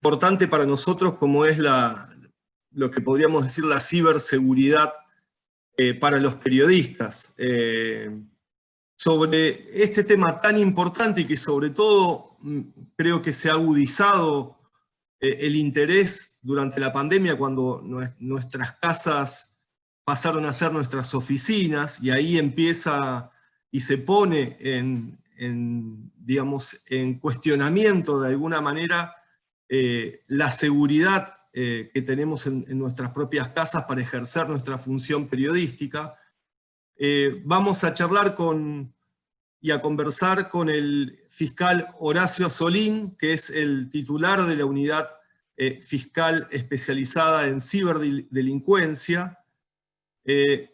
importante para nosotros como es lo que podríamos decir la ciberseguridad para los periodistas. Sobre este tema tan importante y que sobre todo creo que se ha agudizado el interés durante la pandemia cuando nuestras casas pasaron a ser nuestras oficinas y ahí empieza y se pone digamos, en cuestionamiento de alguna manera la seguridad que tenemos en nuestras propias casas para ejercer nuestra función periodística. Vamos a charlar y a conversar con el fiscal Horacio Solín, que es el titular de la unidad fiscal especializada en ciberdelincuencia.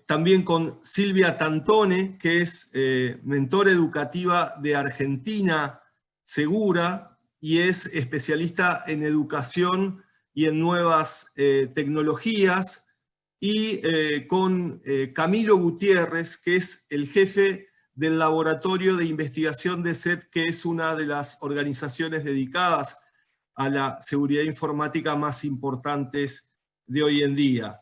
También con Silvia Tantone, que es mentora educativa de Argentina Segura y es especialista en educación y en nuevas tecnologías, y con Camilo Gutiérrez, que es el jefe del Laboratorio de Investigación de SET, que es una de las organizaciones dedicadas a la seguridad informática más importantes de hoy en día.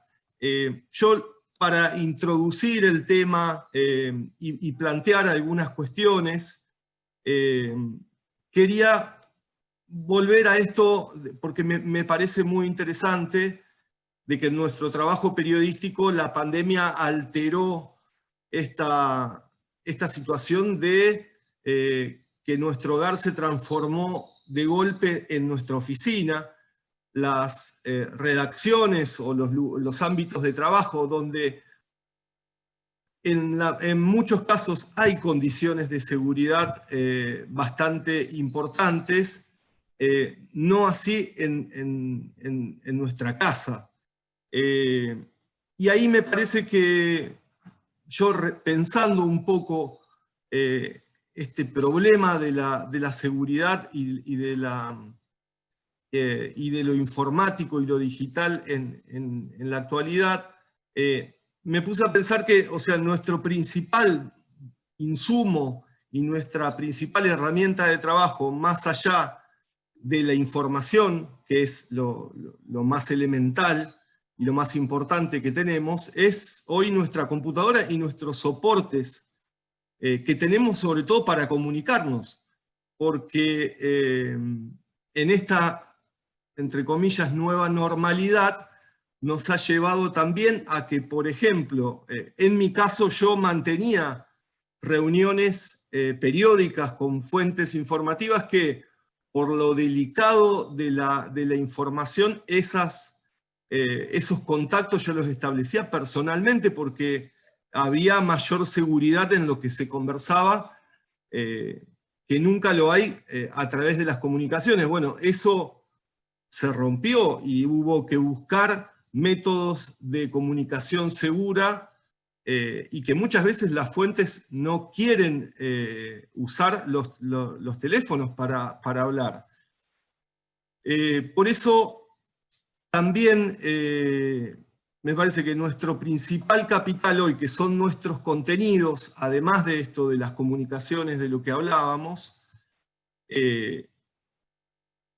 Yo, para introducir el tema y plantear algunas cuestiones, quería volver a esto, porque me parece muy interesante, de que en nuestro trabajo periodístico la pandemia alteró esta situación de que nuestro hogar se transformó de golpe en nuestra oficina, las redacciones o los ámbitos de trabajo donde en muchos casos hay condiciones de seguridad bastante importantes, no así en nuestra casa. Y ahí me parece que yo, pensando un poco este problema de la seguridad y de lo informático y lo digital en la actualidad, me puse a pensar que, o sea, nuestro principal insumo y nuestra principal herramienta de trabajo, más allá de la información, que es lo más elemental y lo más importante que tenemos, es hoy nuestra computadora y nuestros soportes que tenemos sobre todo para comunicarnos, porque en esta, entre comillas, nueva normalidad nos ha llevado también a que, por ejemplo, en mi caso yo mantenía reuniones periódicas con fuentes informativas que, por lo delicado de la información, esos contactos yo los establecía personalmente porque había mayor seguridad en lo que se conversaba, que nunca lo hay a través de las comunicaciones. Bueno, eso se rompió y hubo que buscar métodos de comunicación segura y que muchas veces las fuentes no quieren usar los teléfonos para hablar. Por eso también me parece que nuestro principal capital hoy, que son nuestros contenidos, además de esto de las comunicaciones de lo que hablábamos,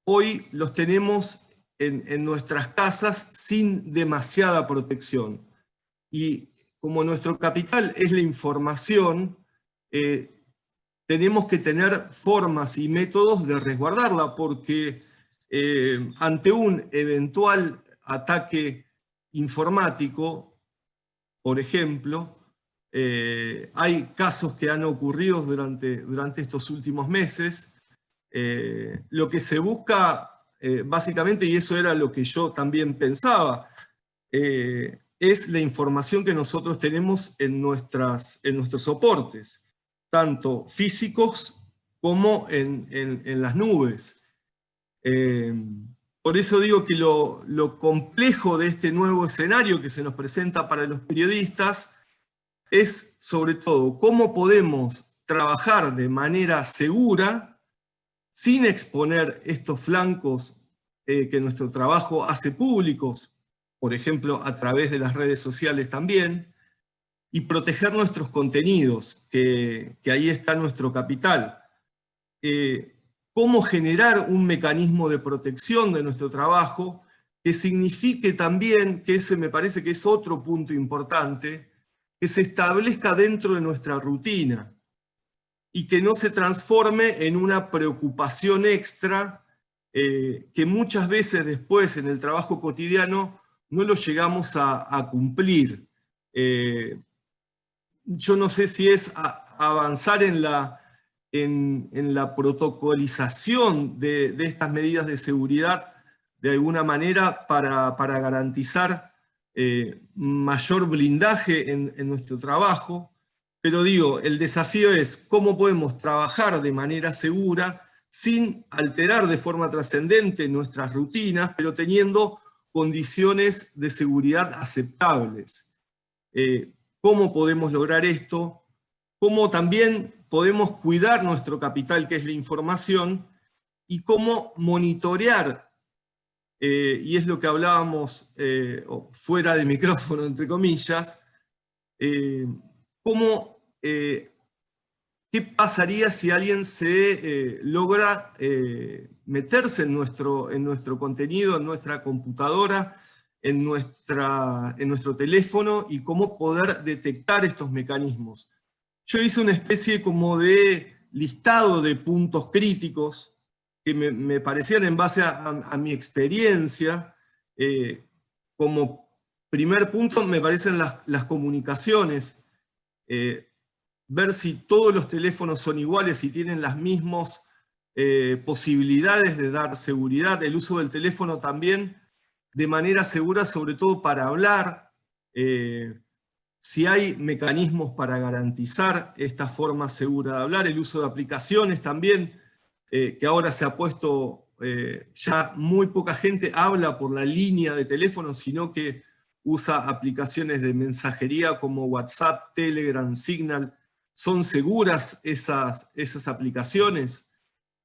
hoy los tenemos en nuestras casas sin demasiada protección. Y como nuestro capital es la información, tenemos que tener formas y métodos de resguardarla, porque ante un eventual ataque informático, por ejemplo, hay casos que han ocurrido durante estos últimos meses. Lo que se busca, básicamente, y eso era lo que yo también pensaba, es la información que nosotros tenemos en nuestros soportes, tanto físicos como en las nubes. Por eso digo que lo complejo de este nuevo escenario que se nos presenta para los periodistas es, sobre todo, cómo podemos trabajar de manera segura sin exponer estos flancos que nuestro trabajo hace públicos, por ejemplo, a través de las redes sociales también, y proteger nuestros contenidos, que ahí está nuestro capital. cómo generar un mecanismo de protección de nuestro trabajo que signifique también, que ese me parece que es otro punto importante, que se establezca dentro de nuestra rutina y que no se transforme en una preocupación extra que muchas veces después en el trabajo cotidiano no lo llegamos a cumplir. Yo no sé si es avanzar en la protocolización de estas medidas de seguridad de alguna manera para garantizar mayor blindaje en nuestro trabajo, pero digo, el desafío es cómo podemos trabajar de manera segura sin alterar de forma trascendente nuestras rutinas, pero teniendo condiciones de seguridad aceptables. ¿Cómo podemos lograr esto? ¿Cómo también podemos cuidar nuestro capital, que es la información? Y cómo monitorear, y es lo que hablábamos fuera de micrófono, entre comillas, ¿qué pasaría si alguien se logra meterse en nuestro contenido, en nuestra computadora, en nuestro teléfono, y cómo poder detectar estos mecanismos? Yo hice una especie como de listado de puntos críticos que me parecían, en base a mi experiencia, como primer punto me parecen las comunicaciones. Ver si todos los teléfonos son iguales y tienen las mismas posibilidades de dar seguridad. El uso del teléfono también de manera segura, sobre todo para hablar. Si hay mecanismos para garantizar esta forma segura de hablar. El uso de aplicaciones también, que ahora se ha puesto, ya muy poca gente habla por la línea de teléfono, sino que usa aplicaciones de mensajería como WhatsApp, Telegram, Signal. ¿Son seguras esas aplicaciones?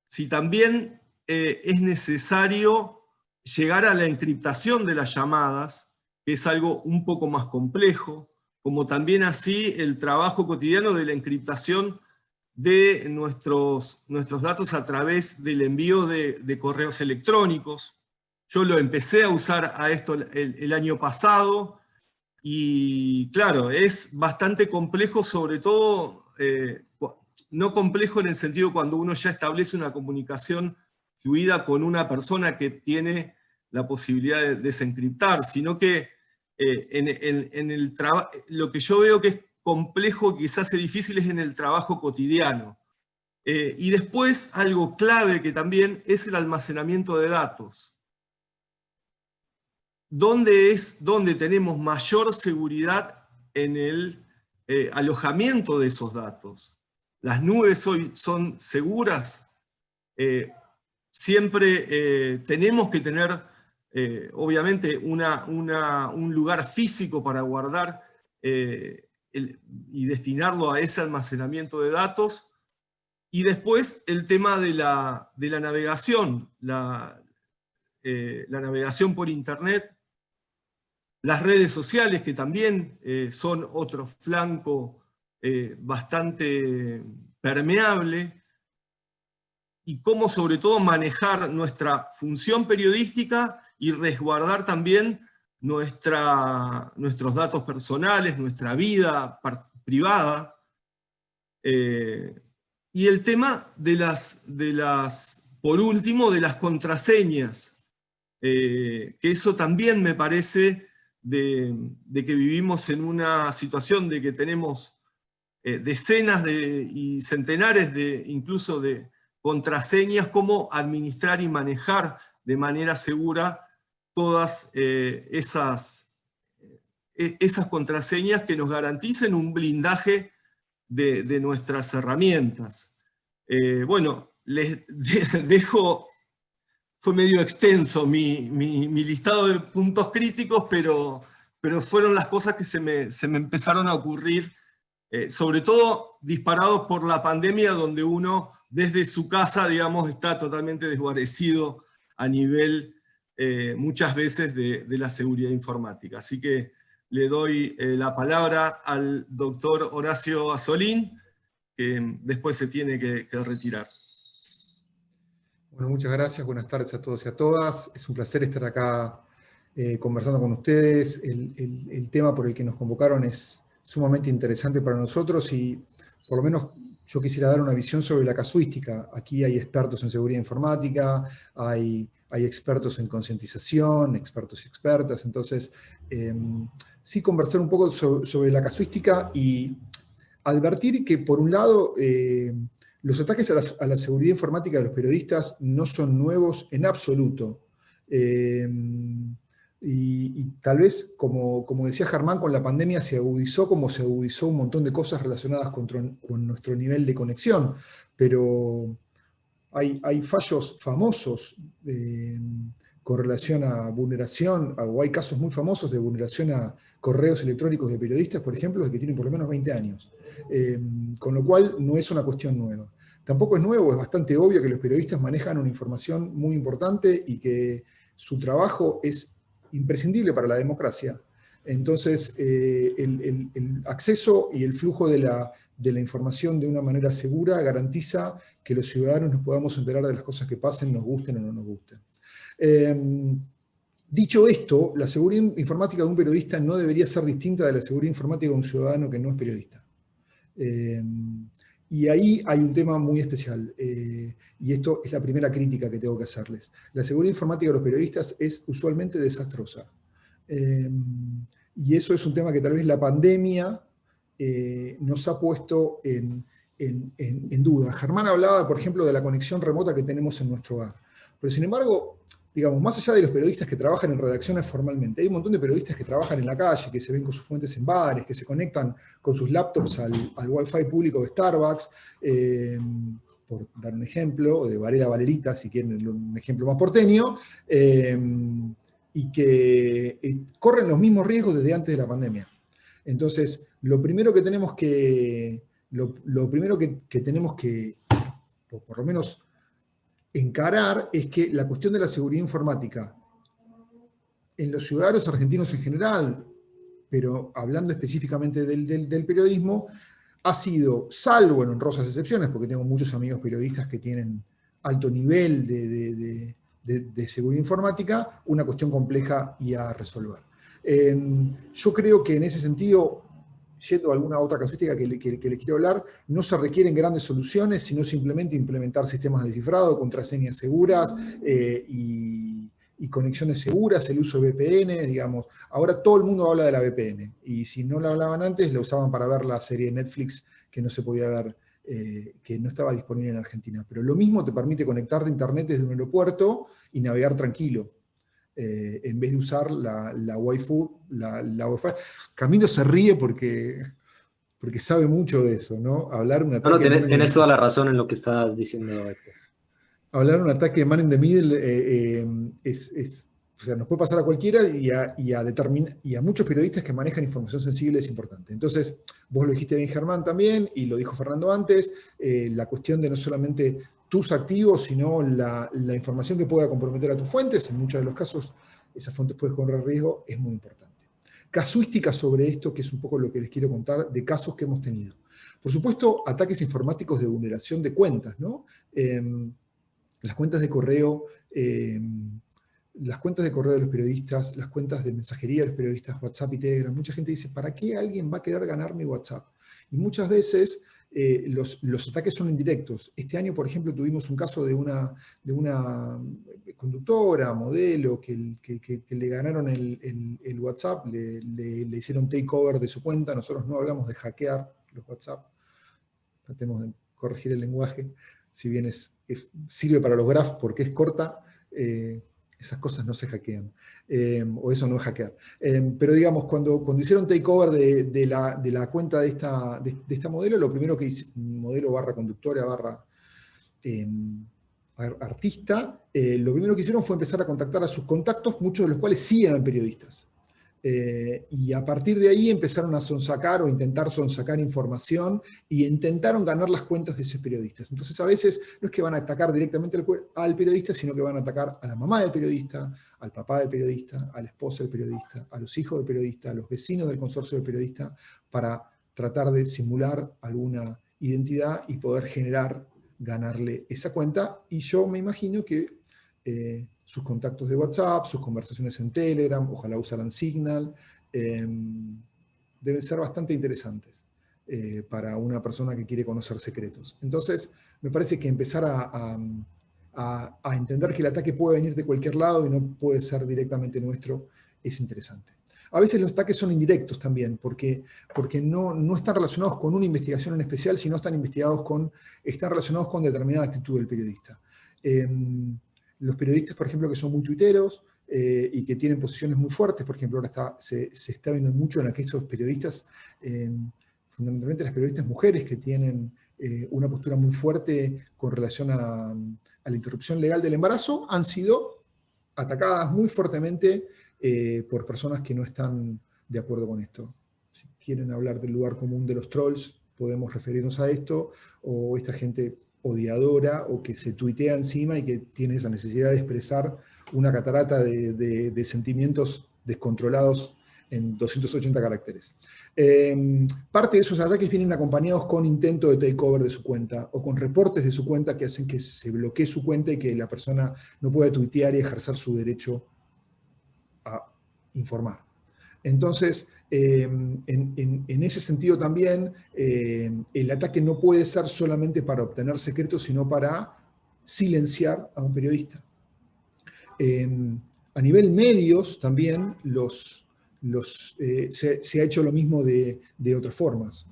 Si también es necesario llegar a la encriptación de las llamadas, que es algo un poco más complejo, como también así el trabajo cotidiano de la encriptación de nuestros datos a través del envío de correos electrónicos. Yo lo empecé a usar a esto el año pasado, y claro, es bastante complejo, sobre todo, no complejo en el sentido cuando uno ya establece una comunicación fluida con una persona que tiene la posibilidad de desencriptar, sino que lo que yo veo que es complejo, quizás es difícil, es en el trabajo cotidiano. Y después, algo clave que también es el almacenamiento de datos. ¿Dónde tenemos mayor seguridad en el alojamiento de esos datos? ¿Las nubes hoy son seguras? Siempre tenemos que tener, obviamente, un lugar físico para guardar y destinarlo a ese almacenamiento de datos. Y después el tema de la navegación, la navegación por Internet, las redes sociales, que también son otro flanco bastante permeable, y cómo sobre todo manejar nuestra función periodística y resguardar también nuestros datos personales, nuestra vida privada. Y el tema por último, de las contraseñas, que eso también me parece de que vivimos en una situación de que tenemos decenas y centenares incluso de contraseñas. Cómo administrar y manejar de manera segura todas esas contraseñas que nos garanticen un blindaje de nuestras herramientas. Bueno, les dejo. Fue medio extenso mi listado de puntos críticos, pero fueron las cosas que se me empezaron a ocurrir, sobre todo disparados por la pandemia, donde uno desde su casa, digamos, está totalmente desguarecido a nivel, muchas veces, de la seguridad informática. Así que le doy la palabra al doctor Horacio Azzolín, que después se tiene que retirar. Bueno, muchas gracias, buenas tardes a todos y a todas. Es un placer estar acá conversando con ustedes. El tema por el que nos convocaron es sumamente interesante para nosotros y por lo menos yo quisiera dar una visión sobre la casuística. Aquí hay expertos en seguridad informática, hay expertos en concientización, expertos y expertas. Entonces, sí conversar un poco sobre la casuística y advertir que, por un lado, los ataques a la seguridad informática de los periodistas no son nuevos en absoluto. Y tal vez, como decía Germán, con la pandemia se agudizó como se agudizó un montón de cosas relacionadas con nuestro nivel de conexión, pero hay fallos famosos con relación a vulneración, o hay casos muy famosos de vulneración a correos electrónicos de periodistas, por ejemplo, que tienen por lo menos 20 años. Con lo cual no es una cuestión nueva. Tampoco es nuevo, es bastante obvio que los periodistas manejan una información muy importante y que su trabajo es imprescindible para la democracia. Entonces, el acceso y el flujo de la información de una manera segura garantiza que los ciudadanos nos podamos enterar de las cosas que pasen, nos gusten o no nos gusten. Dicho esto, la seguridad informática de un periodista no debería ser distinta de la seguridad informática de un ciudadano que no es periodista. Y ahí hay un tema muy especial, y esto es la primera crítica que tengo que hacerles. La seguridad informática de los periodistas es usualmente desastrosa. Y eso es un tema que tal vez la pandemia nos ha puesto en duda. Germán hablaba, por ejemplo, de la conexión remota que tenemos en nuestro hogar. Pero sin embargo, digamos, más allá de los periodistas que trabajan en redacciones formalmente, hay un montón de periodistas que trabajan en la calle, que se ven con sus fuentes en bares, que se conectan con sus laptops al Wi-Fi público de Starbucks, por dar un ejemplo, o de Varela Valerita, si quieren un ejemplo más porteño, y que corren los mismos riesgos desde antes de la pandemia. Entonces, lo primero que tenemos que, o por lo menos encarar, es que la cuestión de la seguridad informática en los ciudadanos argentinos en general, pero hablando específicamente del periodismo, ha sido, salvo en honrosas excepciones, porque tengo muchos amigos periodistas que tienen alto nivel de seguridad informática, una cuestión compleja y a resolver. Yo creo que en ese sentido, yendo a alguna otra casuística que les quiero hablar, no se requieren grandes soluciones, sino simplemente implementar sistemas de cifrado, contraseñas seguras y conexiones seguras, el uso de VPN, digamos. Ahora todo el mundo habla de la VPN, y si no la hablaban antes, la usaban para ver la serie de Netflix que no se podía ver, que no estaba disponible en Argentina. Pero lo mismo te permite conectarte a internet desde un aeropuerto y navegar tranquilo, en vez de usar la Wi-Fi. Camilo se ríe porque sabe mucho de eso, ¿no? Hablar un No, no, ataque de tenés toda la razón en lo que estás diciendo, Héctor. hablar un ataque de man in the middle o sea, nos puede pasar a cualquiera y a muchos periodistas que manejan información sensible es importante. Entonces, vos lo dijiste bien, Germán, también, y lo dijo Fernando antes, la cuestión de no solamente tus activos, sino la información que pueda comprometer a tus fuentes. En muchos de los casos, esas fuentes pueden correr riesgo, es muy importante. Casuística sobre esto, que es un poco lo que les quiero contar, de casos que hemos tenido. Por supuesto, ataques informáticos de vulneración de cuentas, ¿no? Las cuentas de correo, de los periodistas, las cuentas de mensajería de los periodistas, WhatsApp y Telegram. Mucha gente dice, ¿para qué alguien va a querer ganar mi WhatsApp? Y muchas veces los ataques son indirectos. Este año, por ejemplo, tuvimos un caso de una conductora, modelo, que le ganaron el WhatsApp, le hicieron takeover de su cuenta. Nosotros no hablamos de hackear los WhatsApp. Tratemos de corregir el lenguaje. Si bien sirve para los graphs porque es corta, esas cosas no se hackean, o eso no es hackear. Pero digamos, cuando hicieron takeover de la cuenta de esta modelo, lo primero que hice, modelo barra conductora barra artista, lo primero que hicieron fue empezar a contactar a sus contactos, muchos de los cuales sí eran periodistas. Y a partir de ahí empezaron a sonsacar o intentar sonsacar información y intentaron ganar las cuentas de esos periodistas. Entonces a veces no es que van a atacar directamente al periodista, sino que van a atacar a la mamá del periodista, al papá del periodista, a la esposa del periodista, a los hijos del periodista, a los vecinos del consorcio del periodista, para tratar de simular alguna identidad y poder generar ganarle esa cuenta, y yo me imagino que sus contactos de WhatsApp, sus conversaciones en Telegram, ojalá usaran Signal, deben ser bastante interesantes para una persona que quiere conocer secretos. Entonces, me parece que empezar a entender que el ataque puede venir de cualquier lado y no puede ser directamente nuestro es interesante. A veces los ataques son indirectos también, porque no están relacionados con una investigación en especial, sino están relacionados con determinada actitud del periodista. Los periodistas, por ejemplo, que son muy tuiteros y que tienen posiciones muy fuertes, por ejemplo, ahora se está viendo mucho en aquellos periodistas, fundamentalmente las periodistas mujeres que tienen una postura muy fuerte con relación a la interrupción legal del embarazo, han sido atacadas muy fuertemente por personas que no están de acuerdo con esto. Si quieren hablar del lugar común de los trolls, podemos referirnos a esto, o esta gente odiadora o que se tuitea encima y que tiene esa necesidad de expresar una catarata de sentimientos descontrolados en 280 caracteres. Parte de esos ataques vienen acompañados con intento de takeover de su cuenta o con reportes de su cuenta que hacen que se bloquee su cuenta y que la persona no pueda tuitear y ejercer su derecho a informar. Entonces, en ese sentido también, el ataque no puede ser solamente para obtener secretos, sino para silenciar a un periodista. A nivel medios también se ha hecho lo mismo de otras formas.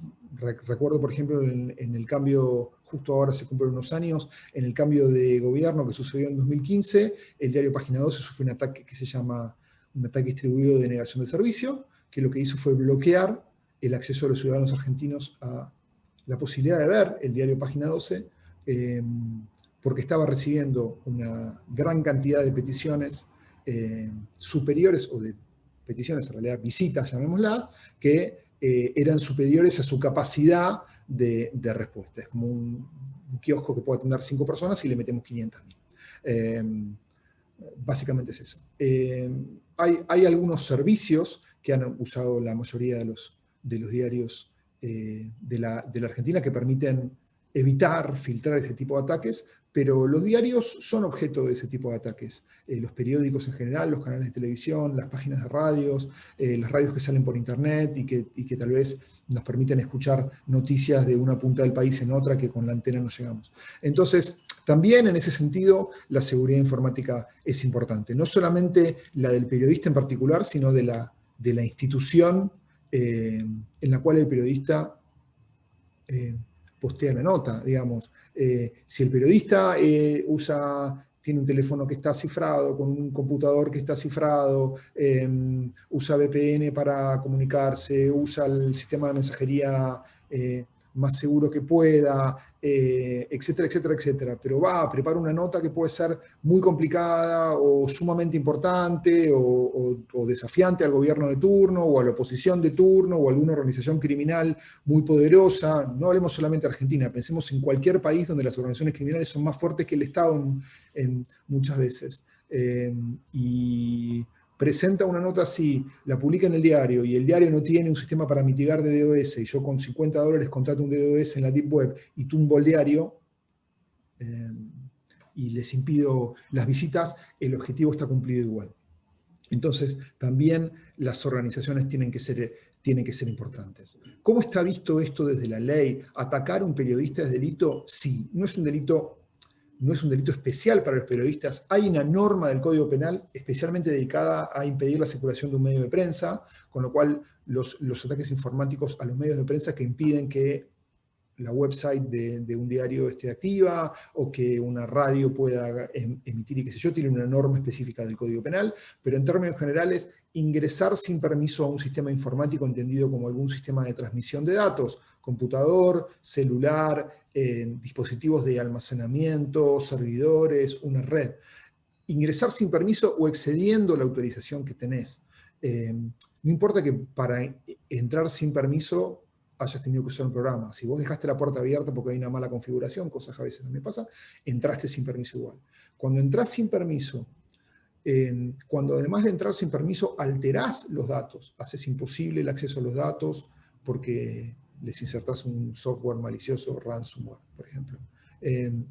Recuerdo, por ejemplo, en el cambio, justo ahora se cumplen unos años, en el cambio de gobierno que sucedió en 2015, el diario Página 12 sufrió un ataque que se llama un ataque distribuido de negación de servicio, que lo que hizo fue bloquear el acceso de los ciudadanos argentinos a la posibilidad de ver el diario Página 12, porque estaba recibiendo una gran cantidad de peticiones superiores, o de peticiones, en realidad visitas, llamémosla, que eran superiores a su capacidad de respuesta. Es como un kiosco que puede atender 5 personas y le metemos 500.000. Básicamente es eso. Hay algunos servicios que han usado la mayoría de los diarios de la Argentina que permiten evitar, filtrar ese tipo de ataques, pero los diarios son objeto de ese tipo de ataques. Los periódicos en general, los canales de televisión, las páginas de radios, las radios que salen por internet y que tal vez nos permiten escuchar noticias de una punta del país en otra que con la antena no llegamos. Entonces, también en ese sentido, la seguridad informática es importante. No solamente la del periodista en particular, sino de la institución en la cual el periodista postea la nota, digamos. Si el periodista tiene un teléfono que está cifrado, con un computador que está cifrado, usa VPN para comunicarse, usa el sistema de mensajería más seguro que pueda, etcétera, etcétera, etcétera. Pero prepara una nota que puede ser muy complicada o sumamente importante o desafiante al gobierno de turno o a la oposición de turno o a alguna organización criminal muy poderosa. No hablemos solamente de Argentina, pensemos en cualquier país donde las organizaciones criminales son más fuertes que el Estado muchas veces. Y presenta una nota así, la publica en el diario y el diario no tiene un sistema para mitigar de DDoS y yo con $50 contrato un DDoS en la Deep Web y tumbo el diario y les impido las visitas, el objetivo está cumplido igual. Entonces, también las organizaciones tienen que ser importantes. ¿Cómo está visto esto desde la ley? ¿Atacar a un periodista es delito? Sí, no es un delito especial para los periodistas. Hay una norma del Código Penal especialmente dedicada a impedir la circulación de un medio de prensa, con lo cual los ataques informáticos a los medios de prensa que impiden que la website de un diario esté activa o que una radio pueda emitir y qué sé yo, tiene una norma específica del Código Penal, pero en términos generales, ingresar sin permiso a un sistema informático entendido como algún sistema de transmisión de datos, computador, celular, dispositivos de almacenamiento, servidores, una red. Ingresar sin permiso o excediendo la autorización que tenés. No importa que para entrar sin permiso hayas tenido que usar un programa. Si vos dejaste la puerta abierta porque hay una mala configuración, cosas que a veces no me pasa, entraste sin permiso igual. Cuando entras sin permiso, cuando además de entrar sin permiso alterás los datos, haces imposible el acceso a los datos porque les insertás un software malicioso, ransomware, por ejemplo.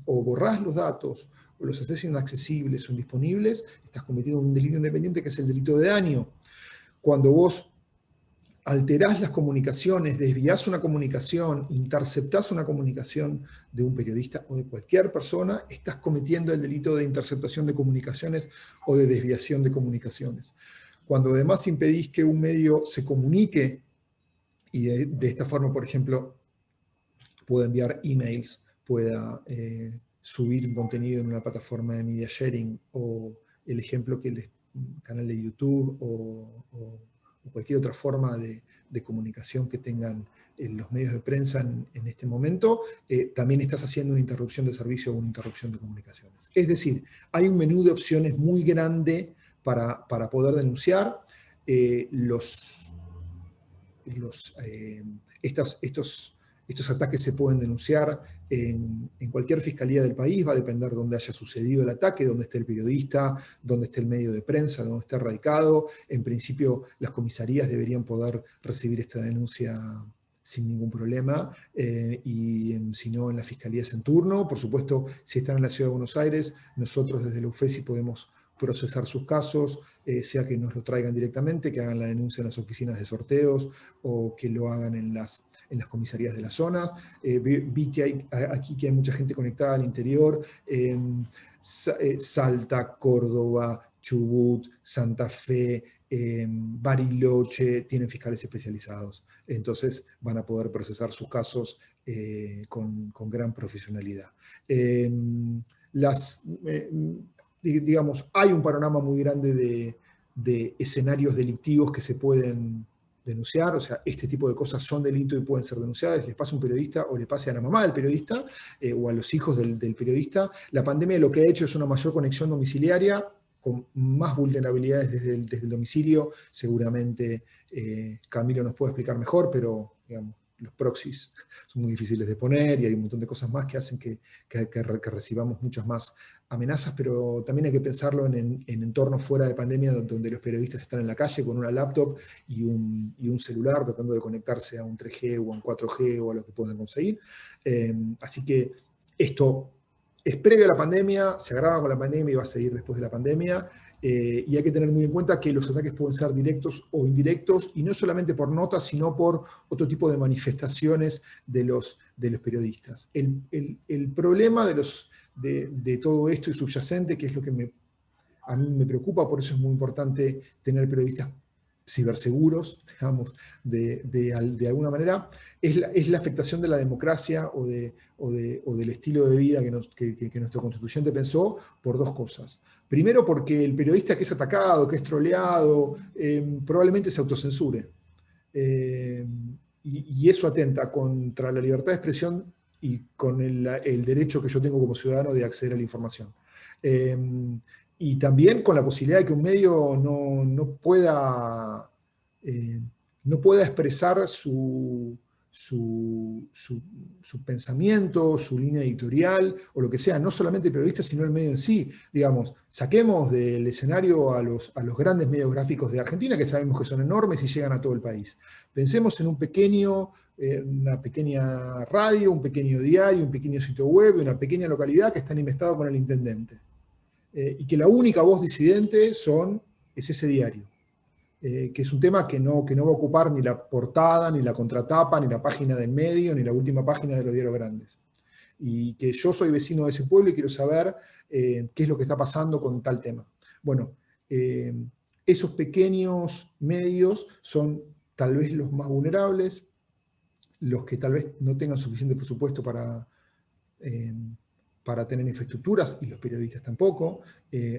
o borrás los datos, o los haces inaccesibles o indisponibles, estás cometiendo un delito independiente que es el delito de daño. Cuando vos alterás las comunicaciones, desviás una comunicación, interceptás una comunicación de un periodista o de cualquier persona, estás cometiendo el delito de interceptación de comunicaciones o de desviación de comunicaciones. Cuando además impedís que un medio se comunique, y de esta forma, por ejemplo, pueda enviar emails, pueda subir un contenido en una plataforma de media sharing, o el ejemplo que el canal de YouTube o cualquier otra forma de comunicación que tengan los medios de prensa en este momento, también estás haciendo una interrupción de servicio o una interrupción de comunicaciones. Es decir, hay un menú de opciones muy grande para poder denunciar. Estos ataques se pueden denunciar en cualquier fiscalía del país, va a depender de dónde haya sucedido el ataque, dónde esté el periodista, dónde esté el medio de prensa, dónde esté radicado. En principio, las comisarías deberían poder recibir esta denuncia sin ningún problema, y si no, en las fiscalías en turno. Por supuesto, si están en la Ciudad de Buenos Aires, nosotros desde la UFESI podemos procesar sus casos, sea que nos lo traigan directamente, que hagan la denuncia en las oficinas de sorteos o que lo hagan en las comisarías de las zonas. Vi que hay aquí que hay mucha gente conectada al interior, Salta, Córdoba, Chubut, Santa Fe, Bariloche, tienen fiscales especializados. Entonces van a poder procesar sus casos con gran profesionalidad. Digamos, hay un panorama muy grande de escenarios delictivos que se pueden denunciar, o sea, este tipo de cosas son delitos y pueden ser denunciadas, les pasa a un periodista o le pase a la mamá del periodista o a los hijos del periodista. La pandemia lo que ha hecho es una mayor conexión domiciliaria, con más vulnerabilidades desde el domicilio. Seguramente Camilo nos puede explicar mejor, pero digamos, los proxies son muy difíciles de poner y hay un montón de cosas más que hacen que recibamos muchas más amenazas, pero también hay que pensarlo en entornos fuera de pandemia, donde los periodistas están en la calle con una laptop y un celular tratando de conectarse a un 3G o a un 4G o a lo que puedan conseguir. Así que esto es previo a la pandemia, se agrava con la pandemia y va a seguir después de la pandemia. Y hay que tener muy en cuenta que los ataques pueden ser directos o indirectos, y no solamente por notas, sino por otro tipo de manifestaciones de los periodistas. El problema de todo esto y subyacente, que es lo que a mí me preocupa, por eso es muy importante tener periodistas ciberseguros, digamos, de alguna manera, es la afectación de la democracia o del estilo de vida que nuestro constituyente pensó, por dos cosas. Primero, porque el periodista que es atacado, que es troleado, probablemente se autocensure. Y eso atenta contra la libertad de expresión y con el derecho que yo tengo como ciudadano de acceder a la información. Y también con la posibilidad de que un medio no pueda expresar su pensamiento, su línea editorial, o lo que sea, no solamente el periodista, sino el medio en sí. Digamos, saquemos del escenario a los grandes medios gráficos de Argentina, que sabemos que son enormes y llegan a todo el país. Pensemos en una pequeña radio, un pequeño diario, un pequeño sitio web, una pequeña localidad que están investigados con el intendente. Y que la única voz disidente es ese diario. Que es un tema que no va a ocupar ni la portada, ni la contratapa, ni la página del medio, ni la última página de los diarios grandes. Y que yo soy vecino de ese pueblo y quiero saber qué es lo que está pasando con tal tema. Bueno, esos pequeños medios son tal vez los más vulnerables, los que tal vez no tengan suficiente presupuesto para tener infraestructuras, y los periodistas tampoco.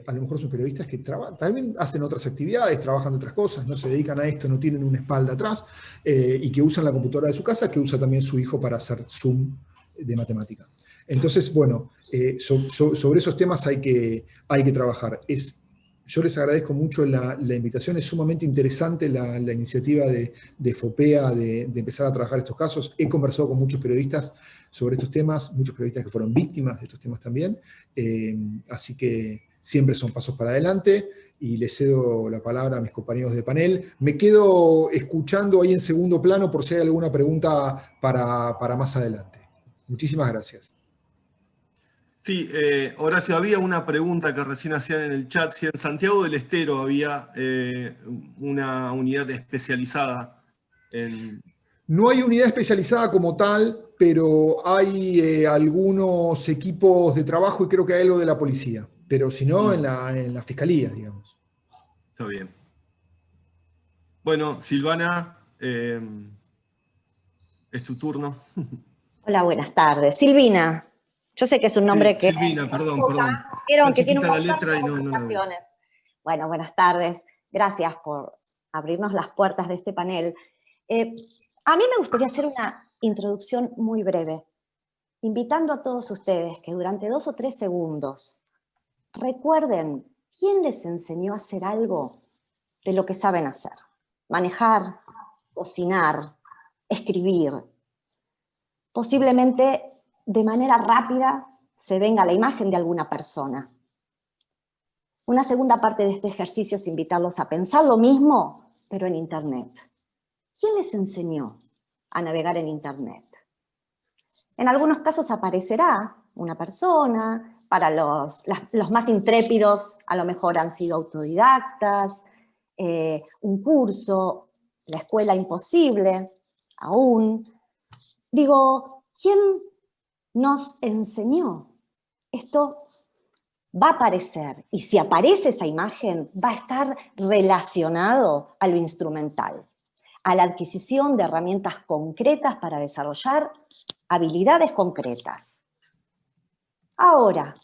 A lo mejor son periodistas que también hacen otras actividades, trabajan de otras cosas, no se dedican a esto, no tienen una espalda atrás, y que usan la computadora de su casa, que usa también su hijo para hacer Zoom de matemática. Entonces, bueno, sobre esos temas hay que trabajar. Yo les agradezco mucho la invitación, es sumamente interesante la iniciativa de FOPEA de empezar a trabajar estos casos. He conversado con muchos periodistas sobre estos temas, muchos periodistas que fueron víctimas de estos temas también, así que siempre son pasos para adelante, y les cedo la palabra a mis compañeros de panel. Me quedo escuchando ahí en segundo plano por si hay alguna pregunta para más adelante. Muchísimas gracias. Sí, Horacio, había una pregunta que recién hacían en el chat, si en Santiago del Estero había una unidad especializada en... No hay unidad especializada como tal, pero hay algunos equipos de trabajo y creo que hay algo de la policía, pero si no, Mm, en la fiscalía, digamos. está bien. Bueno, Silvana, es tu turno. Hola, buenas tardes. Silvina, yo sé que es un Sí, nombre que Silvina, perdón, poca, perdón. vieron Está que tiene un chiquita la montón letra de y no la veo. complicaciones. Bueno, buenas tardes. Gracias por abrirnos las puertas de este panel. A mí me gustaría hacer una introducción muy breve, invitando a todos ustedes que durante 2 o 3 segundos recuerden quién les enseñó a hacer algo de lo que saben hacer. Manejar, cocinar, escribir. Posiblemente de manera rápida se venga la imagen de alguna persona. Una segunda parte de este ejercicio es invitarlos a pensar lo mismo, pero en Internet. ¿Quién les enseñó a navegar en Internet? En algunos casos aparecerá una persona, para los más intrépidos a lo mejor han sido autodidactas, un curso, la escuela imposible, aún. Digo, ¿quién nos enseñó? Esto va a aparecer, y si aparece esa imagen, va a estar relacionado a lo instrumental, a la adquisición de herramientas concretas para desarrollar habilidades concretas. Ahora,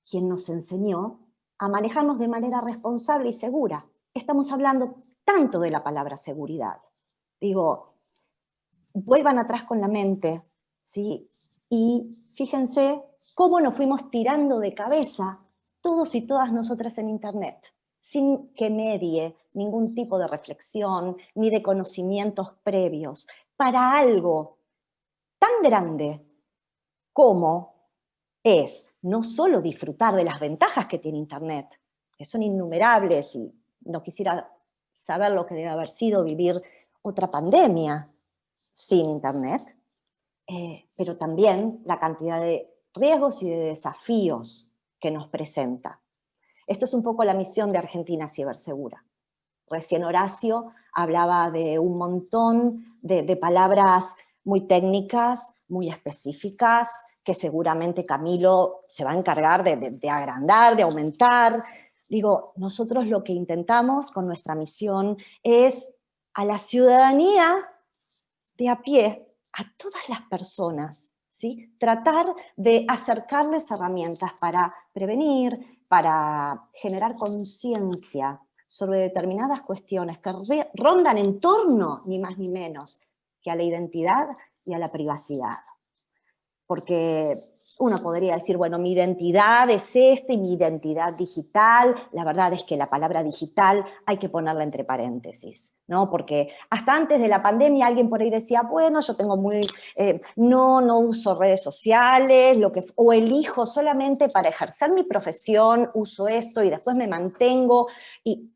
¿quién nos enseñó a manejarnos de manera responsable y segura? Estamos hablando tanto de la palabra seguridad. Digo, vuelvan atrás con la mente, ¿sí? Y fíjense cómo nos fuimos tirando de cabeza todos y todas nosotras en Internet, sin que medie ningún tipo de reflexión ni de conocimientos previos, para algo tan grande como es no solo disfrutar de las ventajas que tiene Internet, que son innumerables y no quisiera saber lo que debe haber sido vivir otra pandemia sin Internet, pero también la cantidad de riesgos y de desafíos que nos presenta. Esto es un poco la misión de Argentina Cibersegura. Recién Horacio hablaba de un montón de palabras muy técnicas, muy específicas, que seguramente Camilo se va a encargar de agrandar, de aumentar. Digo, nosotros lo que intentamos con nuestra misión es a la ciudadanía de a pie, a todas las personas, ¿sí? Tratar de acercarles herramientas para prevenir, para generar conciencia sobre determinadas cuestiones que rondan en torno, ni más ni menos, que a la identidad y a la privacidad. Porque uno podría decir, bueno, mi identidad es esta y mi identidad digital. La verdad es que la palabra digital hay que ponerla entre paréntesis, ¿no? Porque hasta antes de la pandemia alguien por ahí decía, bueno, yo tengo no uso redes sociales, o elijo solamente para ejercer mi profesión, uso esto y después me mantengo. Y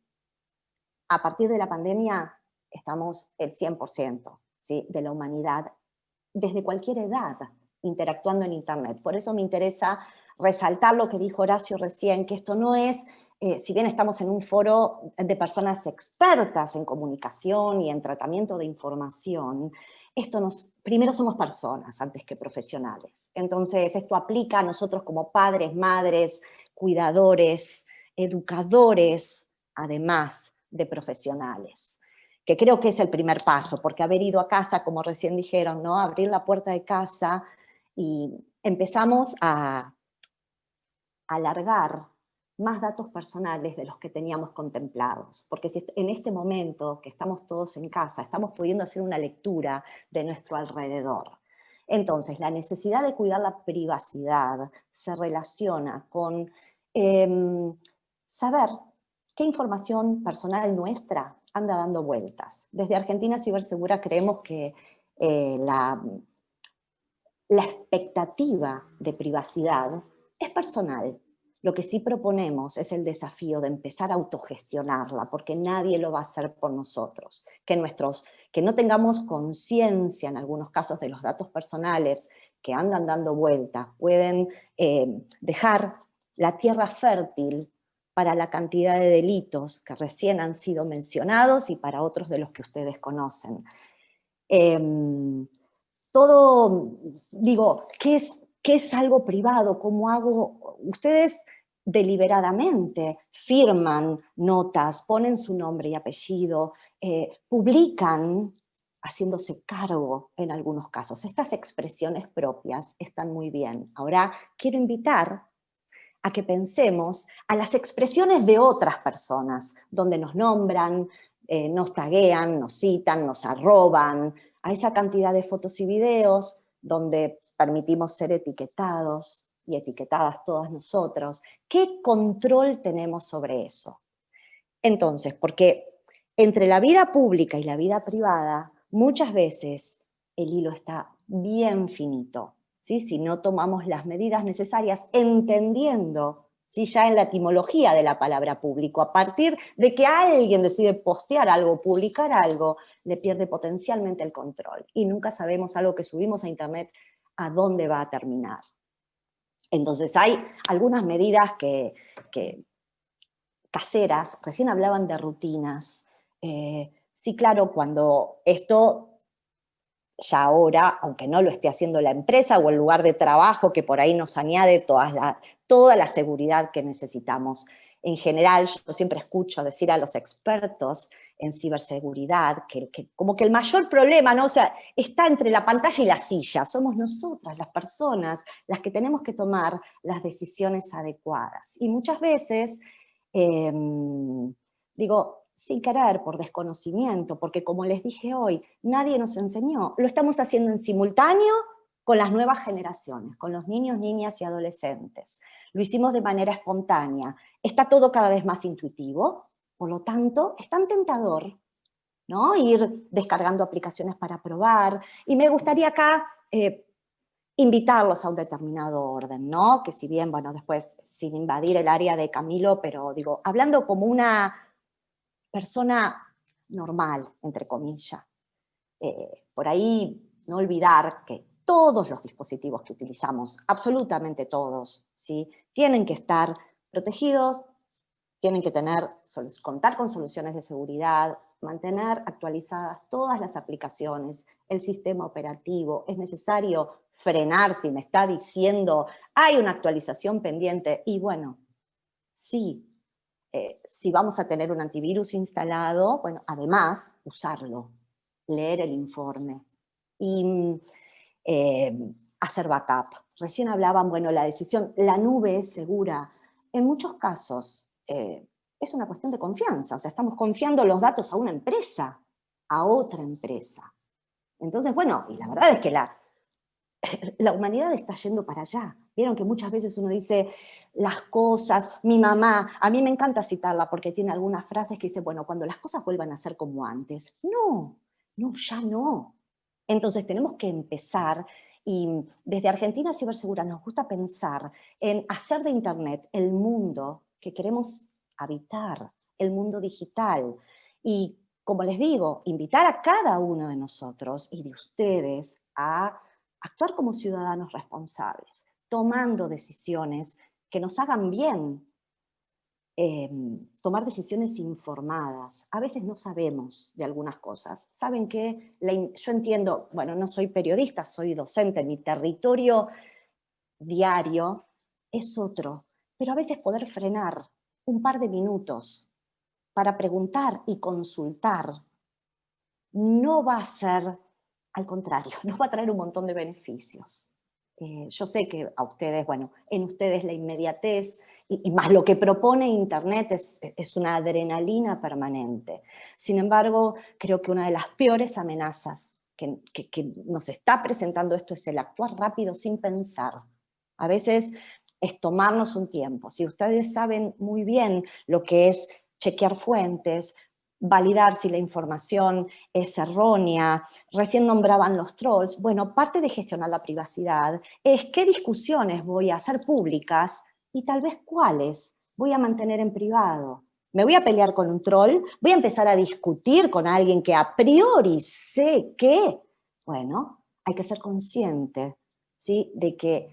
a partir de la pandemia estamos el 100%, ¿sí? De la humanidad, desde cualquier edad, interactuando en Internet. Por eso me interesa resaltar lo que dijo Horacio recién, que esto no es, si bien estamos en un foro de personas expertas en comunicación y en tratamiento de información, primero somos personas antes que profesionales. Entonces, esto aplica a nosotros como padres, madres, cuidadores, educadores, además de profesionales, que creo que es el primer paso, porque haber ido a casa, como recién dijeron, ¿no? Abrir la puerta de casa y empezamos a alargar más datos personales de los que teníamos contemplados. Porque si en este momento que estamos todos en casa, estamos pudiendo hacer una lectura de nuestro alrededor. Entonces, la necesidad de cuidar la privacidad se relaciona con saber qué información personal nuestra anda dando vueltas. Desde Argentina Cibersegura creemos que la expectativa de privacidad es personal. Lo que sí proponemos es el desafío de empezar a autogestionarla, porque nadie lo va a hacer por nosotros. Que no tengamos conciencia en algunos casos de los datos personales que andan dando vueltas, pueden dejar la tierra fértil para la cantidad de delitos que recién han sido mencionados y para otros de los que ustedes conocen. Digo, ¿qué es algo privado? ¿Cómo hago? Ustedes deliberadamente firman notas, ponen su nombre y apellido, publican haciéndose cargo en algunos casos. Estas expresiones propias están muy bien. Ahora quiero invitar a que pensemos a las expresiones de otras personas, donde nos nombran, nos taguean, nos citan, nos arroban, a esa cantidad de fotos y videos donde permitimos ser etiquetados y etiquetadas todas nosotros. ¿Qué control tenemos sobre eso? Entonces, porque entre la vida pública y la vida privada, muchas veces el hilo está bien finito, ¿sí? Si no tomamos las medidas necesarias, entendiendo, ¿sí? Ya en la etimología de la palabra público, a partir de que alguien decide postear algo, publicar algo, le pierde potencialmente el control. Y nunca sabemos algo que subimos a internet a dónde va a terminar. Entonces hay algunas medidas caseras, recién hablaban de rutinas. Sí, claro, cuando esto ya ahora, aunque no lo esté haciendo la empresa o el lugar de trabajo que por ahí nos añade toda la seguridad que necesitamos. En general, yo siempre escucho decir a los expertos en ciberseguridad que como que el mayor problema, ¿no? O sea, está entre la pantalla y la silla. Somos nosotras, las personas, las que tenemos que tomar las decisiones adecuadas. Y muchas veces, digo, sin querer, por desconocimiento, porque como les dije hoy, nadie nos enseñó. Lo estamos haciendo en simultáneo con las nuevas generaciones, con los niños, niñas y adolescentes. Lo hicimos de manera espontánea. Está todo cada vez más intuitivo, por lo tanto, es tan tentador, ¿no? Ir descargando aplicaciones para probar. Y me gustaría acá invitarlos a un determinado orden, ¿no? Que si bien, bueno, después, sin invadir el área de Camilo, pero digo, hablando como una persona normal, entre comillas. Por ahí no olvidar que todos los dispositivos que utilizamos, absolutamente todos, ¿sí? Tienen que estar protegidos, tienen que contar con soluciones de seguridad, mantener actualizadas todas las aplicaciones, el sistema operativo. Es necesario frenar si me está diciendo hay una actualización pendiente y bueno, sí. Si vamos a tener un antivirus instalado, bueno, además, usarlo, leer el informe y hacer backup. Recién hablaban, bueno, la decisión, la nube es segura. En muchos casos es una cuestión de confianza, o sea, estamos confiando los datos a una empresa, a otra empresa. Entonces, bueno, y la verdad es que la humanidad está yendo para allá. Vieron que muchas veces uno dice las cosas, mi mamá, a mí me encanta citarla porque tiene algunas frases que dice, bueno, cuando las cosas vuelvan a ser como antes. No, ya no. Entonces tenemos que empezar, y desde Argentina Cibersegura nos gusta pensar en hacer de Internet el mundo que queremos habitar, el mundo digital. Y como les digo, invitar a cada uno de nosotros y de ustedes a actuar como ciudadanos responsables, tomando decisiones que nos hagan bien, tomar decisiones informadas. A veces no sabemos de algunas cosas. ¿Saben qué? Yo entiendo, bueno, no soy periodista, soy docente, mi territorio diario es otro, pero a veces poder frenar un par de minutos para preguntar y consultar no va a ser, al contrario, nos va a traer un montón de beneficios. Yo sé que a ustedes, bueno, en ustedes la inmediatez y más lo que propone Internet es una adrenalina permanente. Sin embargo, creo que una de las peores amenazas que nos está presentando esto es el actuar rápido sin pensar. A veces es tomarnos un tiempo. Si ustedes saben muy bien lo que es chequear fuentes, validar si la información es errónea, recién nombraban los trolls. Bueno, parte de gestionar la privacidad es qué discusiones voy a hacer públicas y tal vez cuáles voy a mantener en privado. ¿Me voy a pelear con un troll? ¿Voy a empezar a discutir con alguien que a priori sé que? Bueno, hay que ser consciente, ¿sí? De que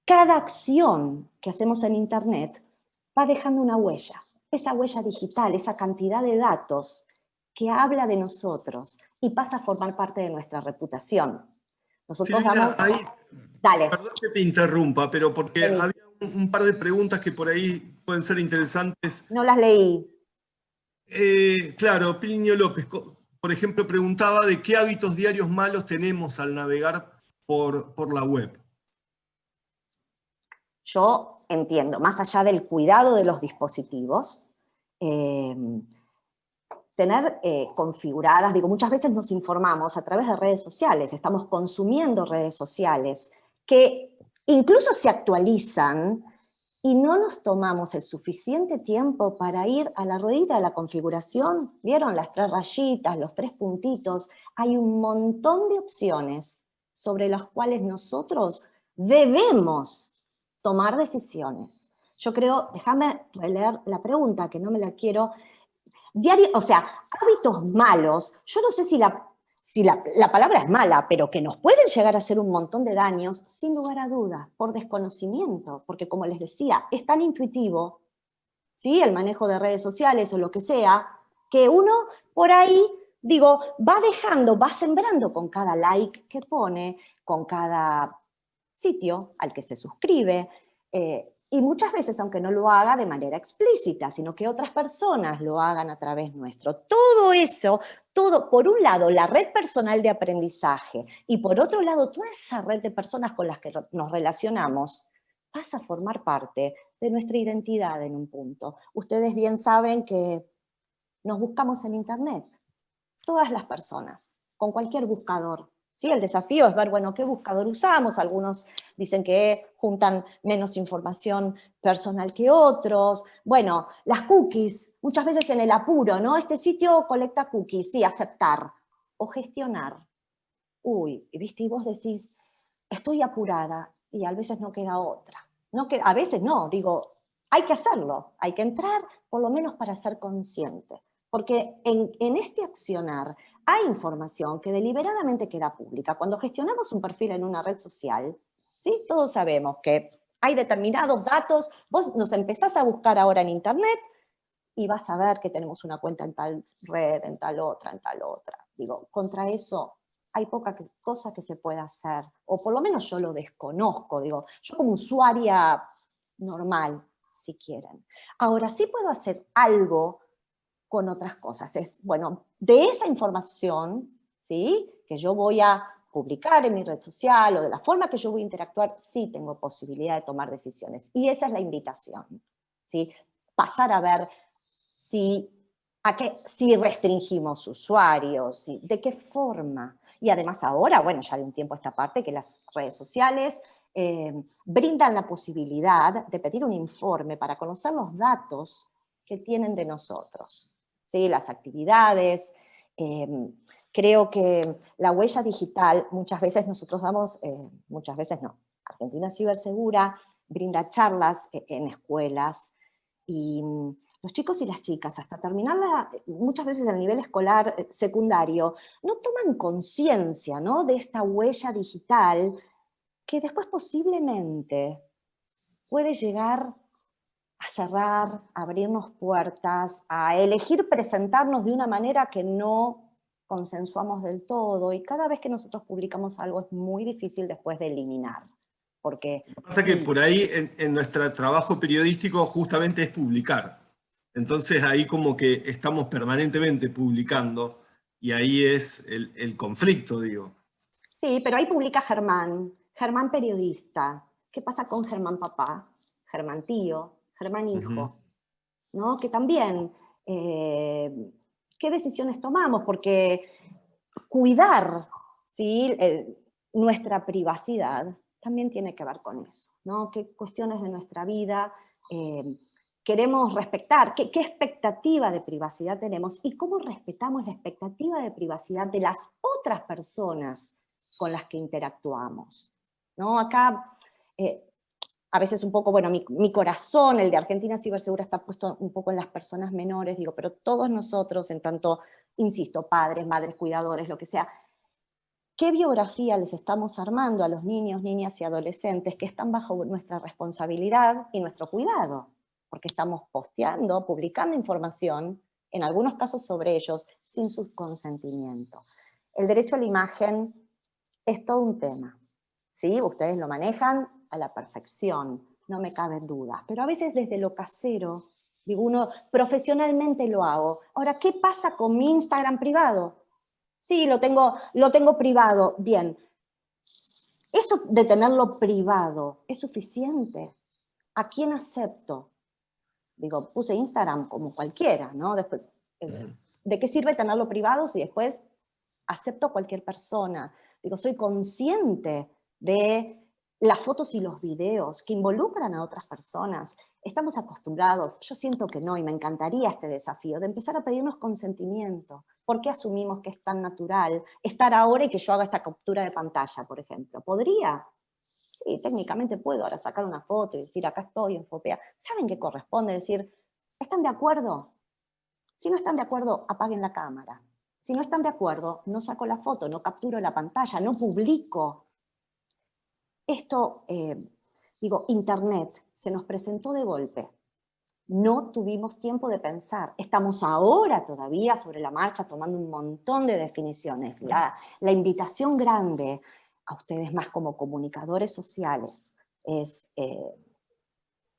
cada acción que hacemos en Internet va dejando una huella, esa huella digital, esa cantidad de datos que habla de nosotros y pasa a formar parte de nuestra reputación. Nosotros Silvina, damos... ahí, Dale. perdón que te interrumpa, pero porque Vení. había un par de preguntas que por ahí pueden ser interesantes. No las leí. Claro, Plinio López, por ejemplo, preguntaba de qué hábitos diarios malos tenemos al navegar por la web. Yo entiendo, más allá del cuidado de los dispositivos, tener configuradas, digo, muchas veces nos informamos a través de redes sociales, estamos consumiendo redes sociales que incluso se actualizan y no nos tomamos el suficiente tiempo para ir a la ruedita de la configuración. ¿Vieron las 3 rayitas, los 3 puntitos? Hay un montón de opciones sobre las cuales nosotros debemos tomar decisiones. Yo creo, déjame releer la pregunta, que no me la quiero... Diario, o sea, hábitos malos, yo no sé si la palabra es mala, pero que nos pueden llegar a hacer un montón de daños, sin lugar a dudas, por desconocimiento, porque como les decía, es tan intuitivo, ¿sí? El manejo de redes sociales o lo que sea, que uno por ahí, digo, va dejando, va sembrando con cada like que pone, con cada sitio al que se suscribe, y muchas veces, aunque no lo haga de manera explícita, sino que otras personas lo hagan a través nuestro. Todo eso, todo, por un lado, la red personal de aprendizaje, y por otro lado, toda esa red de personas con las que nos relacionamos, pasa a formar parte de nuestra identidad en un punto. Ustedes bien saben que nos buscamos en Internet, todas las personas, con cualquier buscador. ¿Sí? El desafío es ver, bueno, qué buscador usamos. Algunos dicen que juntan menos información personal que otros. Bueno, las cookies, muchas veces en el apuro, ¿no? Este sitio colecta cookies, sí, aceptar. O gestionar. Uy, ¿viste? Y vos decís, estoy apurada, y a veces no queda otra. A veces no, digo, hay que hacerlo, hay que entrar por lo menos para ser consciente. Porque en este accionar hay información que deliberadamente queda pública. Cuando gestionamos un perfil en una red social, ¿sí? Todos sabemos que hay determinados datos, vos nos empezás a buscar ahora en Internet y vas a ver que tenemos una cuenta en tal red, en tal otra, en tal otra. Digo, contra eso hay poca cosa que se pueda hacer, o por lo menos yo lo desconozco, digo, yo como usuaria normal, si quieren. Ahora, sí puedo hacer algo con otras cosas. Es, bueno, de esa información, ¿sí?, que yo voy a publicar en mi red social, o de la forma que yo voy a interactuar, sí tengo posibilidad de tomar decisiones. Y esa es la invitación, ¿sí? Pasar a ver si restringimos usuarios, de qué forma. Y además ahora, bueno, ya de un tiempo a esta parte, que las redes sociales brindan la posibilidad de pedir un informe para conocer los datos que tienen de nosotros, ¿sí? Las actividades. Creo que la huella digital, muchas veces nosotros damos, muchas veces no, Argentina Cibersegura brinda charlas en escuelas, y los chicos y las chicas, hasta terminarla, muchas veces el nivel escolar secundario, no toman conciencia, ¿no?, de esta huella digital que después posiblemente puede llegar a cerrar, a abrirnos puertas, a elegir presentarnos de una manera que no consensuamos del todo, y cada vez que nosotros publicamos algo es muy difícil después de eliminar. Porque Pasa que por ahí en nuestro trabajo periodístico justamente es publicar. Entonces ahí como que estamos permanentemente publicando y ahí es el conflicto, digo. Sí, pero ahí publica Germán, Germán periodista. ¿Qué pasa con Germán papá? Germán tío, Germán hijo, ¿no? Que también, ¿qué decisiones tomamos? Porque cuidar, ¿sí?, nuestra privacidad también tiene que ver con eso, ¿no? ¿Qué cuestiones de nuestra vida queremos respetar? ¿Qué expectativa de privacidad tenemos? ¿Y cómo respetamos la expectativa de privacidad de las otras personas con las que interactuamos, ¿no? Acá, a veces un poco, bueno, mi corazón, el de Argentina Cibersegura, está puesto un poco en las personas menores, digo, pero todos nosotros, en tanto, insisto, padres, madres, cuidadores, lo que sea, ¿Qué biografía les estamos armando a los niños, niñas y adolescentes que están bajo nuestra responsabilidad y nuestro cuidado? Porque estamos posteando, publicando información, en algunos casos sobre ellos, sin su consentimiento. El derecho a la imagen es todo un tema, ¿sí? Ustedes lo manejan a la perfección, no me caben dudas, pero a veces desde lo casero, digo, uno profesionalmente lo hago. Ahora, ¿qué pasa con mi Instagram privado? Sí, lo tengo privado, bien. Eso de tenerlo privado, ¿es suficiente? ¿A quién acepto? Digo, puse Instagram como cualquiera, ¿no? Después, ¿de qué sirve tenerlo privado si después acepto a cualquier persona? Digo, soy consciente de las fotos y los videos que involucran a otras personas. Estamos acostumbrados, yo siento que no, y me encantaría este desafío, de empezar a pedirnos consentimiento. ¿Por qué asumimos que es tan natural estar ahora y que yo haga esta captura de pantalla, por ejemplo? ¿Podría? Sí, técnicamente puedo ahora sacar una foto y decir, acá estoy en Fopea. ¿Saben qué corresponde? Decir, ¿están de acuerdo? Si no están de acuerdo, apaguen la cámara. Si no están de acuerdo, no saco la foto, no capturo la pantalla, no publico. Esto, digo, Internet se nos presentó de golpe. No tuvimos tiempo de pensar. Estamos ahora todavía sobre la marcha tomando un montón de definiciones. La invitación grande a ustedes más como comunicadores sociales es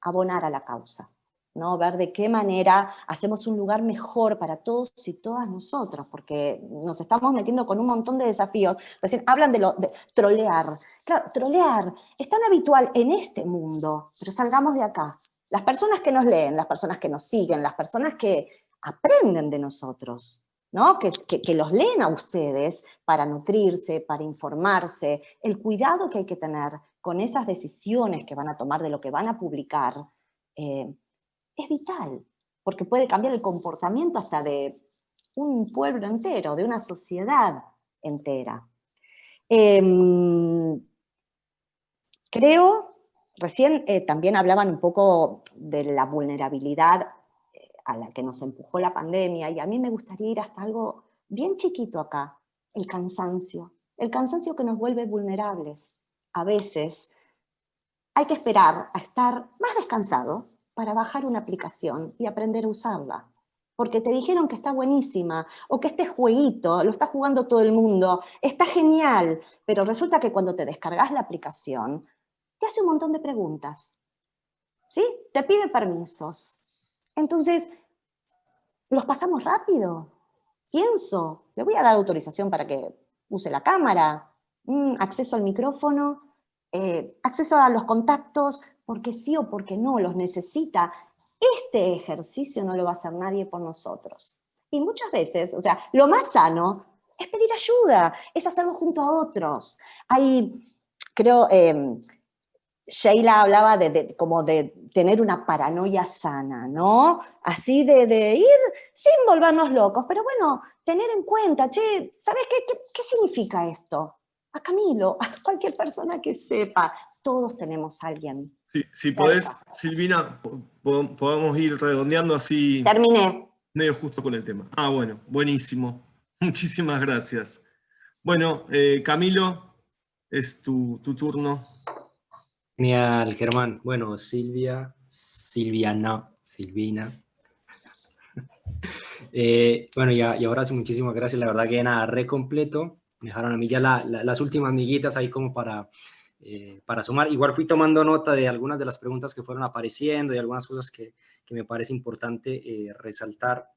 abonar a la causa, ¿no? Ver de qué manera hacemos un lugar mejor para todos y todas nosotros, porque nos estamos metiendo con un montón de desafíos. Recién hablan de trolear. Claro, trolear es tan habitual en este mundo, pero salgamos de acá. Las personas que nos leen, las personas que nos siguen, las personas que aprenden de nosotros, ¿no? Que los leen a ustedes para nutrirse, para informarse, el cuidado que hay que tener con esas decisiones que van a tomar de lo que van a publicar, es vital, porque puede cambiar el comportamiento hasta de un pueblo entero, de una sociedad entera. Creo, recién también hablaban un poco de la vulnerabilidad a la que nos empujó la pandemia, y a mí me gustaría ir hasta algo bien chiquito acá, el cansancio que nos vuelve vulnerables. A veces hay que esperar a estar más descansado para bajar una aplicación y aprender a usarla. Porque te dijeron que está buenísima, o que este jueguito lo está jugando todo el mundo, está genial, pero resulta que cuando te descargas la aplicación, te hace un montón de preguntas, ¿sí? Te pide permisos. Entonces, los pasamos rápido. Pienso, le voy a dar autorización para que use la cámara, acceso al micrófono, acceso a los contactos, porque sí o porque no, los necesita. Este ejercicio no lo va a hacer nadie por nosotros. Y muchas veces, o sea, lo más sano es pedir ayuda, es hacerlo junto a otros. Creo, Sheila hablaba como de tener una paranoia sana, ¿no? Así de ir sin volvernos locos, pero bueno, tener en cuenta, che, ¿sabes qué significa esto? A Camilo, a cualquier persona que sepa, todos tenemos a alguien. Sí, si podés, Silvina, podemos ir redondeando así. Terminé. Medio justo con el tema. Ah, bueno, buenísimo. Muchísimas gracias. Bueno, Camilo, es tu turno. Genial, Germán. Bueno, Silvina. Bueno, y ahora sí, muchísimas gracias. La verdad que nada, re completo. Me dejaron a mí ya las últimas miguitas ahí como para sumar. Igual fui tomando nota de algunas de las preguntas que fueron apareciendo y algunas cosas que me parece importante resaltar.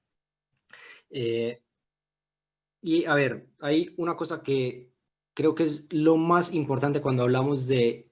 Y a ver, hay una cosa que creo que es lo más importante cuando hablamos de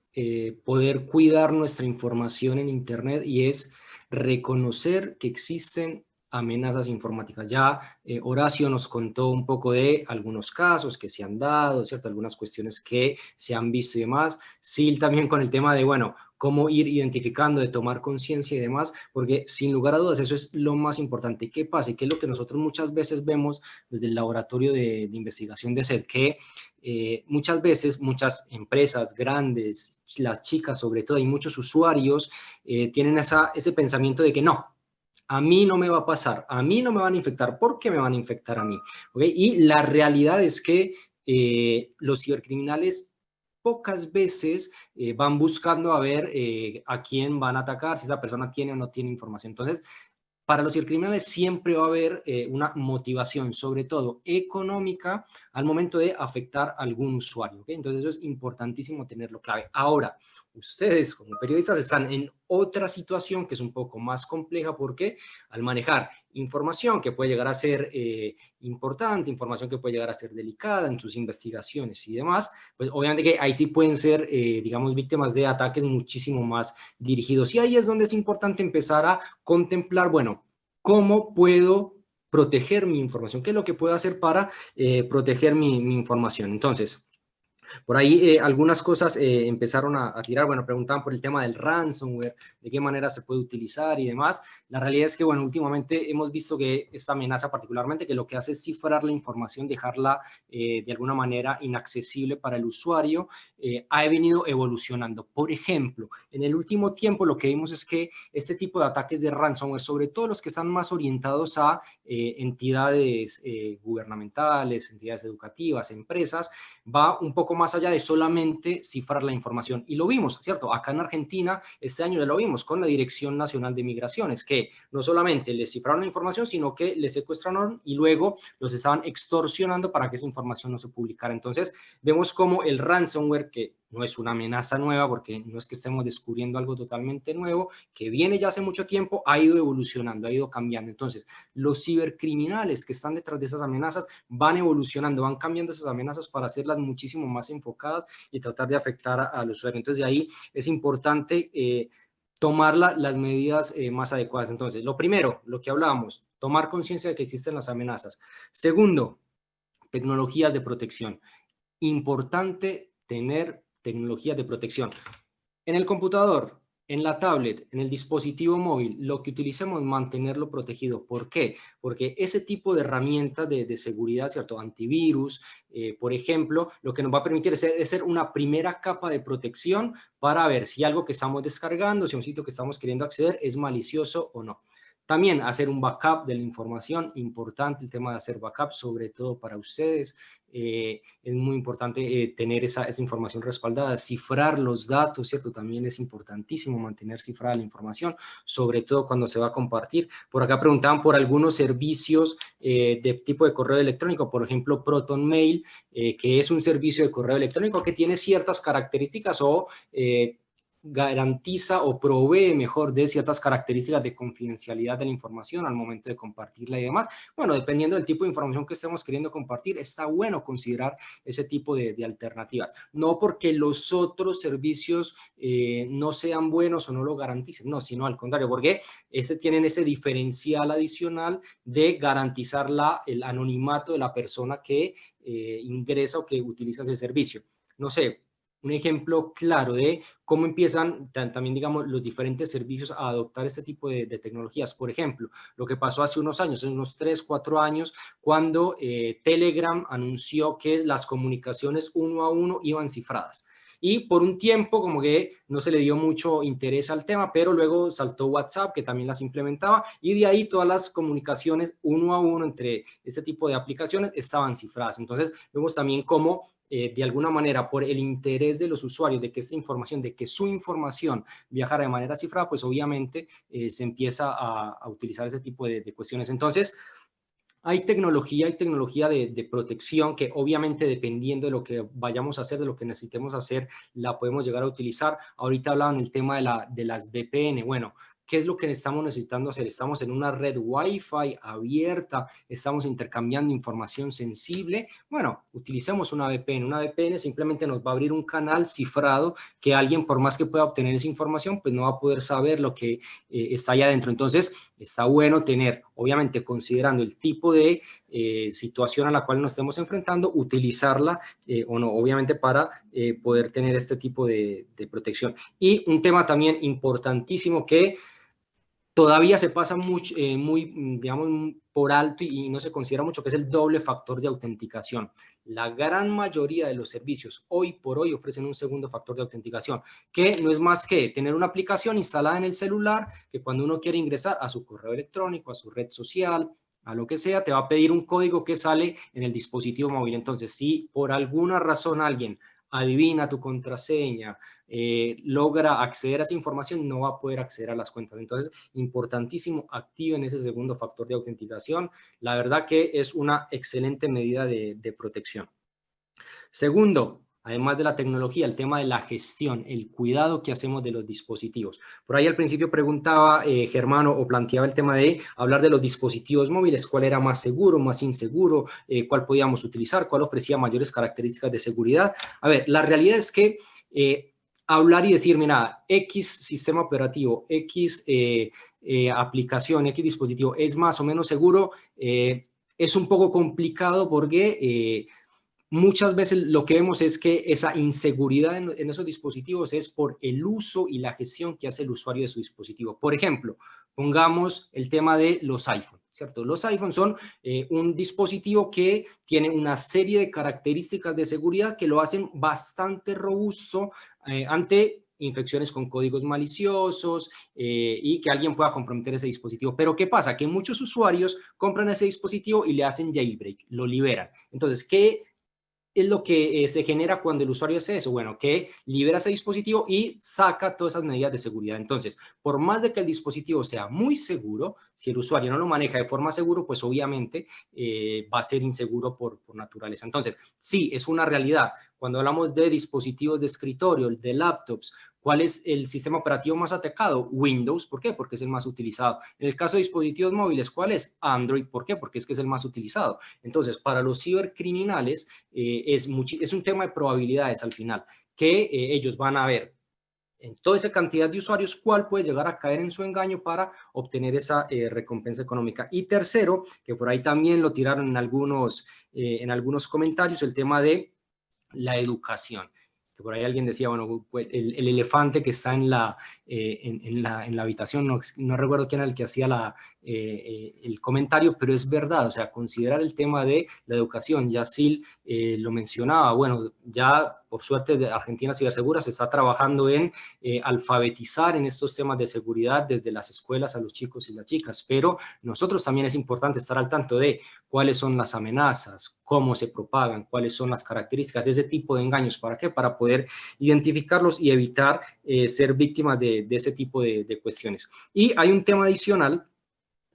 poder cuidar nuestra información en Internet, y es reconocer que existen amenazas informáticas. Ya Horacio nos contó un poco de algunos casos que se han dado, ¿cierto? Algunas cuestiones que se han visto y demás. Sil también con el tema de, bueno, cómo ir identificando, de tomar conciencia y demás, porque sin lugar a dudas eso es lo más importante. ¿Qué pasa? Y qué es lo que nosotros muchas veces vemos desde el laboratorio de investigación de SED, que muchas veces muchas empresas grandes, las chicas sobre todo, y muchos usuarios tienen ese pensamiento de que no, a mí no me va a pasar, a mí no me van a infectar, ¿por qué me van a infectar a mí? ¿Okay? Y la realidad es que los cibercriminales pocas veces van buscando a ver a quién van a atacar, si esa persona tiene o no tiene información. Entonces, para los cibercriminales siempre va a haber una motivación, sobre todo económica, al momento de afectar a algún usuario, ¿okay? Entonces eso es importantísimo tenerlo clave. Ahora, ustedes como periodistas están en otra situación que es un poco más compleja porque al manejar información que puede llegar a ser importante, información que puede llegar a ser delicada en sus investigaciones y demás, pues obviamente que ahí sí pueden ser, digamos, víctimas de ataques muchísimo más dirigidos. Y ahí es donde es importante empezar a contemplar, bueno, ¿cómo puedo proteger mi información? ¿Qué es lo que puedo hacer para proteger mi información? Entonces, por ahí algunas cosas empezaron a tirar, bueno, preguntaban por el tema del ransomware, de qué manera se puede utilizar y demás. La realidad es que, bueno, últimamente hemos visto que esta amenaza particularmente, que lo que hace es cifrar la información, dejarla de alguna manera inaccesible para el usuario, ha venido evolucionando. Por ejemplo, en el último tiempo lo que vimos es que este tipo de ataques de ransomware, sobre todo los que están más orientados a entidades gubernamentales, entidades educativas, empresas, va un poco más allá de solamente cifrar la información. Y lo vimos, ¿cierto? Acá en Argentina, este año ya lo vimos con la Dirección Nacional de Migraciones, que no solamente les cifraron la información, sino que les secuestraron y luego los estaban extorsionando para que esa información no se publicara. Entonces, vemos como el ransomware, que no es una amenaza nueva, porque no es que estemos descubriendo algo totalmente nuevo, que viene ya hace mucho tiempo, ha ido evolucionando, ha ido cambiando. Entonces, los cibercriminales que están detrás de esas amenazas van evolucionando, van cambiando esas amenazas para hacerlas muchísimo más enfocadas y tratar de afectar al usuario. Entonces, de ahí es importante tomar las medidas más adecuadas. Entonces, lo primero, lo que hablábamos, tomar conciencia de que existen las amenazas. Segundo, tecnologías de protección. Importante tener tecnologías de protección. En el computador, en la tablet, en el dispositivo móvil, lo que utilicemos, mantenerlo protegido. ¿Por qué? Porque ese tipo de herramientas de seguridad, ¿cierto? Antivirus, por ejemplo, lo que nos va a permitir es ser una primera capa de protección para ver si algo que estamos descargando, si un sitio que estamos queriendo acceder es malicioso o no. También hacer un backup de la información, importante el tema de hacer backup, sobre todo para ustedes. Es muy importante tener esa información respaldada, cifrar los datos, ¿cierto? También es importantísimo mantener cifrada la información, sobre todo cuando se va a compartir. Por acá preguntaban por algunos servicios de tipo de correo electrónico, por ejemplo, ProtonMail, que es un servicio de correo electrónico que tiene ciertas características o garantiza o provee mejor de ciertas características de confidencialidad de la información al momento de compartirla y demás. Bueno, dependiendo del tipo de información que estemos queriendo compartir, está bueno considerar ese tipo de alternativas. No porque los otros servicios no sean buenos o no lo garanticen, no, sino al contrario, porque tienen ese diferencial adicional de garantizar el anonimato de la persona que ingresa o que utiliza ese servicio. No sé, un ejemplo claro de cómo empiezan también, digamos, los diferentes servicios a adoptar este tipo de tecnologías. Por ejemplo, lo que pasó hace unos años, unos 3, 4 años, cuando Telegram anunció que las comunicaciones uno a uno iban cifradas. Y por un tiempo como que no se le dio mucho interés al tema, pero luego saltó WhatsApp, que también las implementaba, y de ahí todas las comunicaciones uno a uno entre este tipo de aplicaciones estaban cifradas. Entonces, vemos también cómo de alguna manera, por el interés de los usuarios de que esta información, de que su información viajara de manera cifrada, pues obviamente se empieza a utilizar ese tipo de cuestiones. Entonces, hay tecnología de protección que obviamente dependiendo de lo que vayamos a hacer, de lo que necesitemos hacer, la podemos llegar a utilizar. Ahorita hablaban el tema de las VPN. Bueno, ¿qué es lo que estamos necesitando hacer? Estamos en una red Wi-Fi abierta, estamos intercambiando información sensible. Bueno, utilicemos una VPN. Una VPN simplemente nos va a abrir un canal cifrado que alguien, por más que pueda obtener esa información, pues no va a poder saber lo que está allá adentro. Entonces, está bueno tener, obviamente, considerando el tipo de situación a la cual nos estemos enfrentando, utilizarla o no, obviamente, para poder tener este tipo de protección. Y un tema también importantísimo que todavía se pasa muy, digamos, por alto y no se considera mucho, que es el doble factor de autenticación. La gran mayoría de los servicios hoy por hoy ofrecen un segundo factor de autenticación, que no es más que tener una aplicación instalada en el celular que cuando uno quiere ingresar a su correo electrónico, a su red social, a lo que sea, te va a pedir un código que sale en el dispositivo móvil. Entonces, si por alguna razón alguien adivina tu contraseña, logra acceder a esa información, no va a poder acceder a las cuentas. Entonces, importantísimo, activen ese segundo factor de autenticación. La verdad que es una excelente medida de protección. Segundo, además de la tecnología, el tema de la gestión, el cuidado que hacemos de los dispositivos. Por ahí al principio preguntaba Germán o planteaba el tema de hablar de los dispositivos móviles, cuál era más seguro, más inseguro, cuál podíamos utilizar, cuál ofrecía mayores características de seguridad. A ver, la realidad es que hablar y decir, mira, X sistema operativo, X aplicación, X dispositivo es más o menos seguro, es un poco complicado porque muchas veces lo que vemos es que esa inseguridad en esos dispositivos es por el uso y la gestión que hace el usuario de su dispositivo. Por ejemplo, pongamos el tema de los iPhone, ¿cierto? Los iPhone son un dispositivo que tiene una serie de características de seguridad que lo hacen bastante robusto ante infecciones con códigos maliciosos y que alguien pueda comprometer ese dispositivo. Pero ¿qué pasa? Que muchos usuarios compran ese dispositivo y le hacen jailbreak, lo liberan. Entonces, ¿qué es lo que se genera cuando el usuario hace eso? Bueno, que libera ese dispositivo y saca todas esas medidas de seguridad. Entonces, por más de que el dispositivo sea muy seguro, si el usuario no lo maneja de forma segura, pues obviamente va a ser inseguro por naturaleza. Entonces, sí, es una realidad. Cuando hablamos de dispositivos de escritorio, de laptops, ¿cuál es el sistema operativo más atacado? Windows. ¿Por qué? Porque es el más utilizado. En el caso de dispositivos móviles, ¿cuál es? Android. ¿Por qué? Porque es que es el más utilizado. Entonces, para los cibercriminales es un tema de probabilidades al final, que ellos van a ver en toda esa cantidad de usuarios cuál puede llegar a caer en su engaño para obtener esa recompensa económica. Y tercero, que por ahí también lo tiraron en algunos comentarios, el tema de la educación. Que por ahí alguien decía, bueno, el elefante que está en la habitación, no recuerdo quién era el que hacía el comentario, pero es verdad, o sea, considerar el tema de la educación, Yacil lo mencionaba, bueno, ya por suerte de Argentina Cibersegura se está trabajando en alfabetizar en estos temas de seguridad desde las escuelas a los chicos y las chicas, pero nosotros también es importante estar al tanto de cuáles son las amenazas, cómo se propagan, cuáles son las características de ese tipo de engaños. ¿Para qué? Para poder identificarlos y evitar ser víctimas de ese tipo de cuestiones. Y hay un tema adicional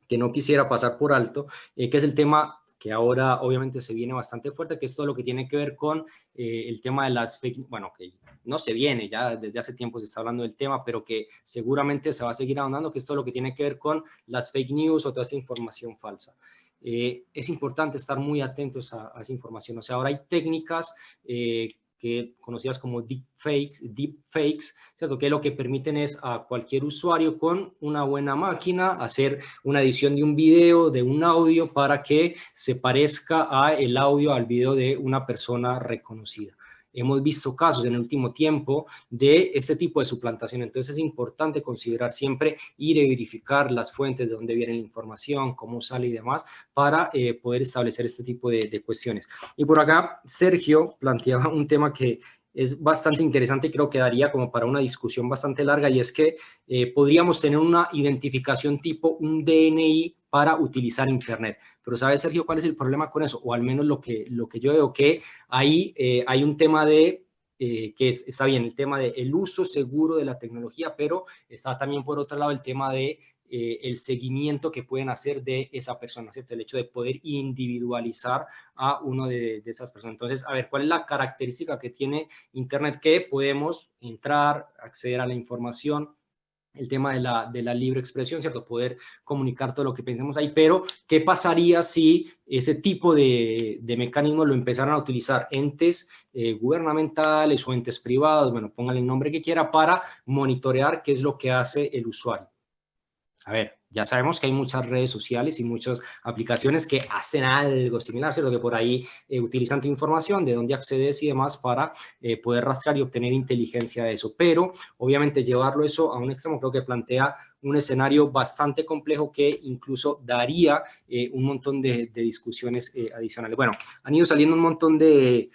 que no quisiera pasar por alto, que es el tema que ahora obviamente se viene bastante fuerte, que es todo lo que tiene que ver con el tema de las fake, bueno, que no se viene, ya desde hace tiempo se está hablando del tema, pero que seguramente se va a seguir ahondando, que es todo lo que tiene que ver con las fake news o toda esta información falsa. Es importante estar muy atentos a esa información. O sea, ahora hay técnicas que conocidas como deepfakes, ¿cierto? Que lo que permiten es a cualquier usuario con una buena máquina hacer una edición de un video, de un audio, para que se parezca al audio, al video de una persona reconocida. Hemos visto casos en el último tiempo de este tipo de suplantación. Entonces es importante considerar siempre ir y verificar las fuentes de dónde viene la información, cómo sale y demás, para poder establecer este tipo de cuestiones. Y por acá Sergio planteaba un tema que es bastante interesante y creo que daría como para una discusión bastante larga, y es que podríamos tener una identificación tipo un DNI para utilizar Internet. Pero ¿sabes, Sergio, cuál es el problema con eso? O al menos lo que yo veo, que ahí hay un tema de que está bien, el tema del uso seguro de la tecnología, pero está también por otro lado el tema de el seguimiento que pueden hacer de esa persona, ¿cierto? El hecho de poder individualizar a uno de esas personas. Entonces, a ver, ¿cuál es la característica que tiene Internet? Que podemos entrar, acceder a la información, el tema de la libre expresión, ¿cierto? Poder comunicar todo lo que pensemos ahí, pero ¿qué pasaría si ese tipo de mecanismos lo empezaran a utilizar entes gubernamentales o entes privados, bueno, póngale el nombre que quiera, para monitorear qué es lo que hace el usuario? A ver, ya sabemos que hay muchas redes sociales y muchas aplicaciones que hacen algo similar, ¿cierto? Que por ahí utilizan tu información, de dónde accedes y demás, para poder rastrear y obtener inteligencia de eso. Pero, obviamente, llevarlo eso a un extremo creo que plantea un escenario bastante complejo que incluso daría un montón de discusiones adicionales. Bueno, han ido saliendo un montón de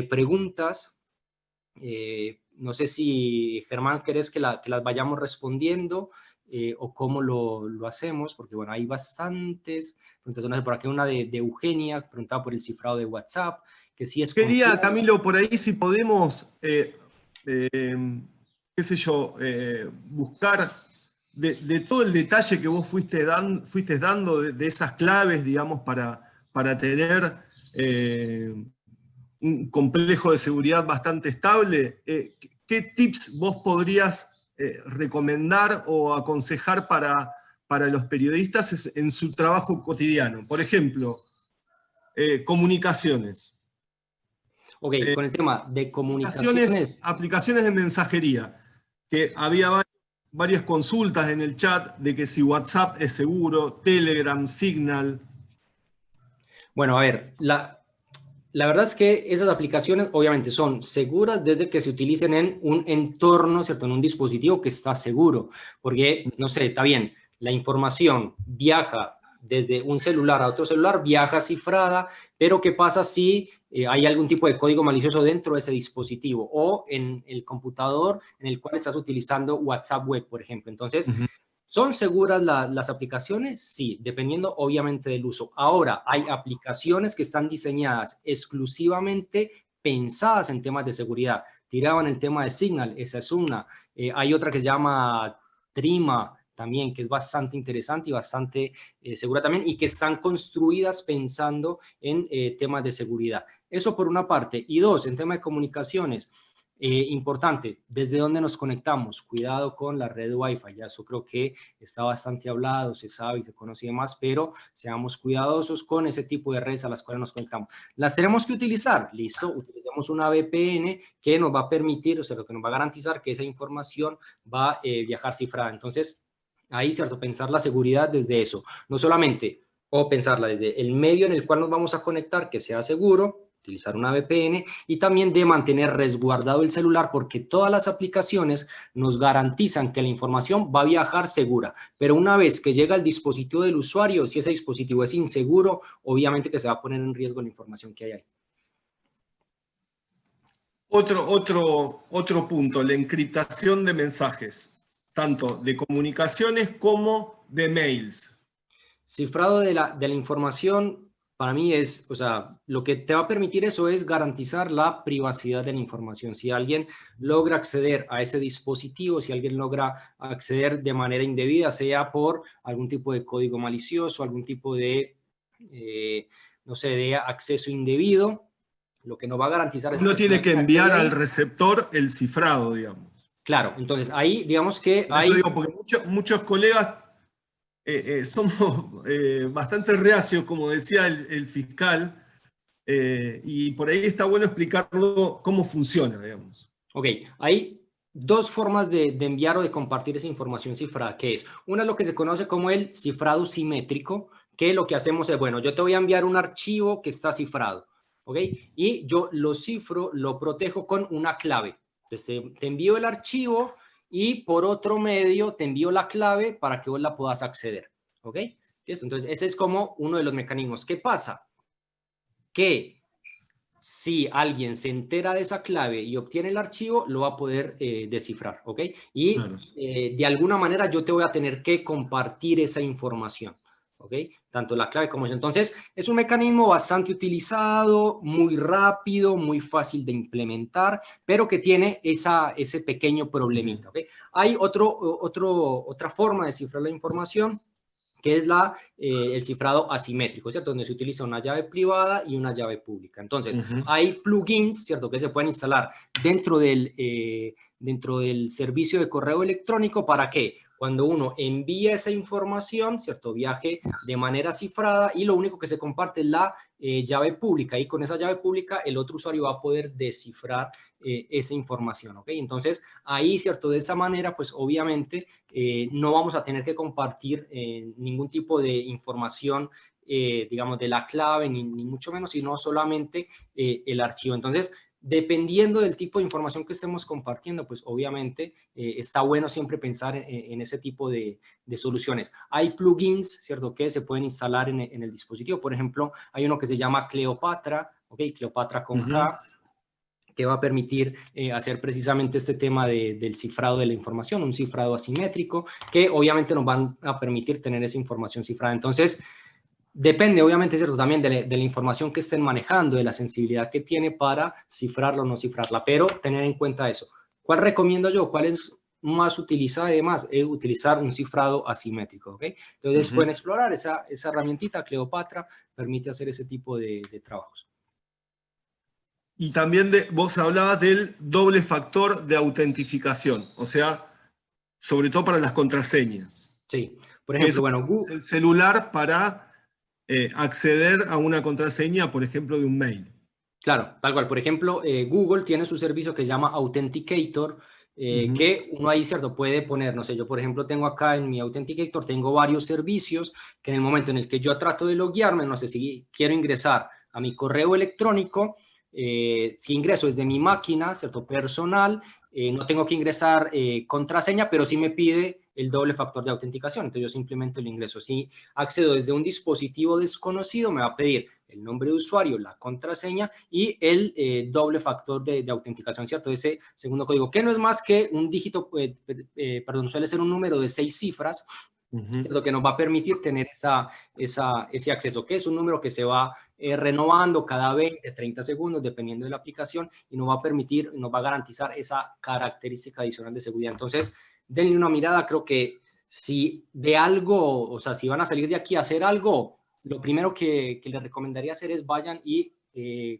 preguntas. No sé si, Germán, querés que las vayamos respondiendo. o cómo lo hacemos, porque bueno, hay bastantes preguntas. Por aquí una de Eugenia, preguntaba por el cifrado de WhatsApp, que sí es Quería, complejo. Camilo, por ahí si podemos, qué sé yo, buscar de todo el detalle que vos fuiste dando de esas claves, digamos, para tener un complejo de seguridad bastante estable. ¿Qué tips vos podrías recomendar o aconsejar para los periodistas en su trabajo cotidiano? Por ejemplo, comunicaciones. Ok, con el tema de comunicaciones. Aplicaciones de mensajería, que había varias consultas en el chat de que si WhatsApp es seguro, Telegram, Signal. Bueno, a ver, la verdad es que esas aplicaciones obviamente son seguras desde que se utilicen en un entorno, ¿cierto? En un dispositivo que está seguro, porque, no sé, está bien, la información viaja desde un celular a otro celular, viaja cifrada, pero ¿qué pasa si hay algún tipo de código malicioso dentro de ese dispositivo o en el computador en el cual estás utilizando WhatsApp Web, por ejemplo? Entonces, ¿son seguras las aplicaciones? Sí, dependiendo obviamente del uso. Ahora, hay aplicaciones que están diseñadas exclusivamente pensadas en temas de seguridad. Tiraban el tema de Signal, esa es una. Hay otra que se llama Trima también, que es bastante interesante y bastante segura también, y que están construidas pensando en temas de seguridad. Eso por una parte. Y dos, en tema de comunicaciones. Importante, ¿desde dónde nos conectamos? Cuidado con la red Wi-Fi, ya eso creo que está bastante hablado, se sabe y se conoce más, pero seamos cuidadosos con ese tipo de redes a las cuales nos conectamos. ¿Las tenemos que utilizar? Listo, utilizamos una VPN que nos va a permitir, o sea, lo que nos va a garantizar que esa información va a viajar cifrada. Entonces, ahí, ¿cierto? Pensar la seguridad desde eso, no solamente, o pensarla desde el medio en el cual nos vamos a conectar, que sea seguro, utilizar una VPN y también de mantener resguardado el celular porque todas las aplicaciones nos garantizan que la información va a viajar segura, pero una vez que llega al dispositivo del usuario, si ese dispositivo es inseguro, obviamente que se va a poner en riesgo la información que hay ahí. Otro punto, la encriptación de mensajes, tanto de comunicaciones como de mails. Cifrado de la información, para mí es, o sea, lo que te va a permitir eso es garantizar la privacidad de la información. Si alguien logra acceder a ese dispositivo, si alguien logra acceder de manera indebida, sea por algún tipo de código malicioso, algún tipo de, no sé, de acceso indebido, lo que nos va a garantizar es Uno que si tiene que alguien enviar accede ahí, al receptor el cifrado, digamos. claro, entonces ahí digamos que Por hay... eso digo, porque muchos colegas somos bastante reacios, como decía el fiscal, y por ahí está bueno explicarlo cómo funciona, digamos. Ok, hay dos formas de enviar o de compartir esa información cifrada, que es, una es lo que se conoce como el cifrado simétrico, que lo que hacemos es, bueno, yo te voy a enviar un archivo que está cifrado, ¿ok? Y yo lo cifro, lo protejo con una clave. Entonces te envío el archivo y por otro medio te envío la clave para que vos la puedas acceder, ¿ok? Entonces ese es como uno de los mecanismos. ¿Qué pasa? Que si alguien se entera de esa clave y obtiene el archivo, lo va a poder descifrar, ¿ok? Y Claro. de alguna manera yo te voy a tener que compartir esa información, ¿ok? Tanto la clave como eso. Entonces, es un mecanismo bastante utilizado, muy rápido, muy fácil de implementar, pero que tiene ese pequeño problemita, ¿ok? Hay otra forma de cifrar la información, que es el cifrado asimétrico, ¿cierto? Donde se utiliza una llave privada y una llave pública. Entonces, hay plugins, ¿cierto? Que se pueden instalar dentro del servicio de correo electrónico para que cuando uno envía esa información, ¿cierto? Viaje de manera cifrada y lo único que se comparte es la llave pública y con esa llave pública el otro usuario va a poder descifrar esa información, ¿ok? Entonces, ahí, ¿cierto? De esa manera, pues obviamente no vamos a tener que compartir ningún tipo de información, digamos, de la clave, ni mucho menos, sino solamente el archivo. Entonces, dependiendo del tipo de información que estemos compartiendo, pues obviamente está bueno siempre pensar en ese tipo de soluciones. Hay plugins, ¿cierto?, que se pueden instalar en el dispositivo. Por ejemplo, hay uno que se llama Cleopatra, ¿ok? Cleopatra con K, que va a permitir hacer precisamente este tema del cifrado de la información, un cifrado asimétrico, que obviamente nos van a permitir tener esa información cifrada. Entonces, depende, obviamente, ¿cierto?, también de la información que estén manejando, de la sensibilidad que tiene para cifrarla o no cifrarla, pero tener en cuenta eso. ¿Cuál recomiendo yo? ¿Cuál es más utilizada? Además, es utilizar un cifrado asimétrico, ¿ok? Entonces, pueden explorar esa herramientita. Cleopatra permite hacer ese tipo de trabajos. Y también vos hablabas del doble factor de autentificación, o sea, sobre todo para las contraseñas. Sí, por ejemplo, bueno, el celular para acceder a una contraseña, por ejemplo, de un mail. Claro, tal cual. Por ejemplo, Google tiene su servicio que se llama Authenticator, que uno ahí, ¿cierto?, puede poner, no sé, yo por ejemplo tengo acá en mi Authenticator, tengo varios servicios que en el momento en el que yo trato de loguearme, no sé, si quiero ingresar a mi correo electrónico, si ingreso desde mi máquina, ¿cierto?, personal, no tengo que ingresar contraseña, pero sí me pide el doble factor de autenticación. Entonces yo simplemente lo ingreso. Si accedo desde un dispositivo desconocido, me va a pedir el nombre de usuario, la contraseña y el doble factor de autenticación, ¿cierto? Ese segundo código, que no es más que un dígito, perdón, suele ser un número de 6 cifras, ¿cierto?, que nos va a permitir tener ese acceso, que es un número que se va renovando cada 20, 30 segundos, dependiendo de la aplicación, y nos va a permitir, nos va a garantizar esa característica adicional de seguridad. Entonces, denle una mirada. Creo que si de algo, o sea, si van a salir de aquí a hacer algo, lo primero que les recomendaría hacer es vayan y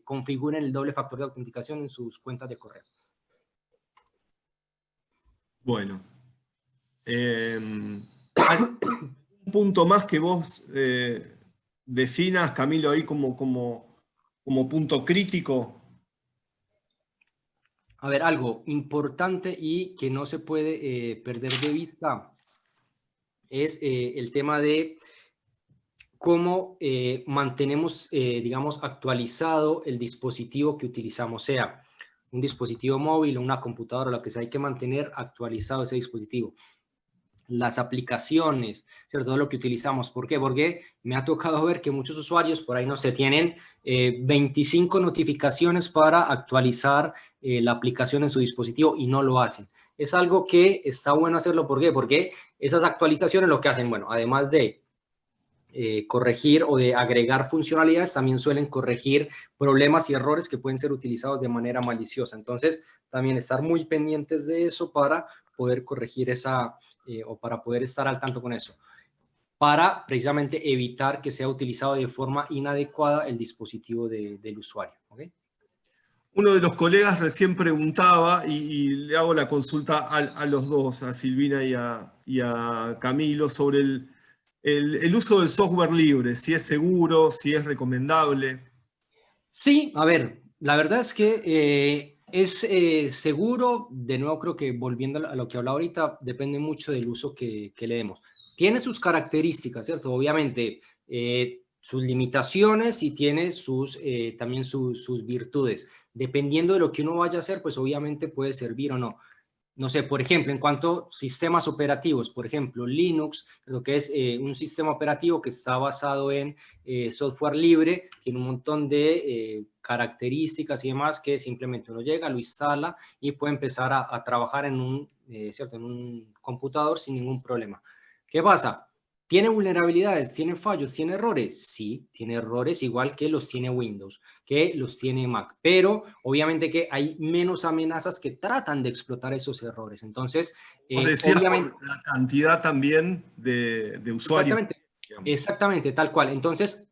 configuren el doble factor de autenticación en sus cuentas de correo. Bueno. ¿Hay un punto más que vos definas, Camilo, ahí como punto crítico? A ver, algo importante y que no se puede perder de vista es el tema de cómo mantenemos, digamos, actualizado el dispositivo que utilizamos, sea un dispositivo móvil o una computadora, lo que sea, hay que mantener actualizado ese dispositivo. Las aplicaciones, ¿cierto? Todo lo que utilizamos. ¿Por qué? Porque me ha tocado ver que muchos usuarios por ahí, no sé, tienen 25 notificaciones para actualizar la aplicación en su dispositivo y no lo hacen. Es algo que está bueno hacerlo. ¿Por qué? Porque esas actualizaciones lo que hacen, bueno, además de corregir o de agregar funcionalidades, también suelen corregir problemas y errores que pueden ser utilizados de manera maliciosa. Entonces, también estar muy pendientes de eso para poder corregir o para poder estar al tanto con eso, para precisamente evitar que sea utilizado de forma inadecuada el dispositivo del usuario. ¿Okay? Uno de los colegas recién preguntaba, y le hago la consulta a los dos, a Silvina y a Camilo, sobre el uso del software libre, si es seguro, si es recomendable. Sí, a ver, la verdad es que es seguro. De nuevo, creo que volviendo a lo que hablaba ahorita, depende mucho del uso que le demos. Tiene sus características, ¿cierto? Obviamente, sus limitaciones y tiene también sus virtudes. Dependiendo de lo que uno vaya a hacer, pues obviamente puede servir o no. No sé, por ejemplo, en cuanto a sistemas operativos, por ejemplo, Linux, lo que es un sistema operativo que está basado en software libre, tiene un montón de características y demás que simplemente uno llega, lo instala y puede empezar a trabajar en un computador sin ningún problema. ¿Qué pasa? ¿Tiene vulnerabilidades? ¿Tiene fallos? ¿Tiene errores? Sí, tiene errores igual que los tiene Windows, que los tiene Mac, pero obviamente que hay menos amenazas que tratan de explotar esos errores. Entonces, obviamente, por la cantidad también de usuarios. Exactamente, tal cual. Entonces,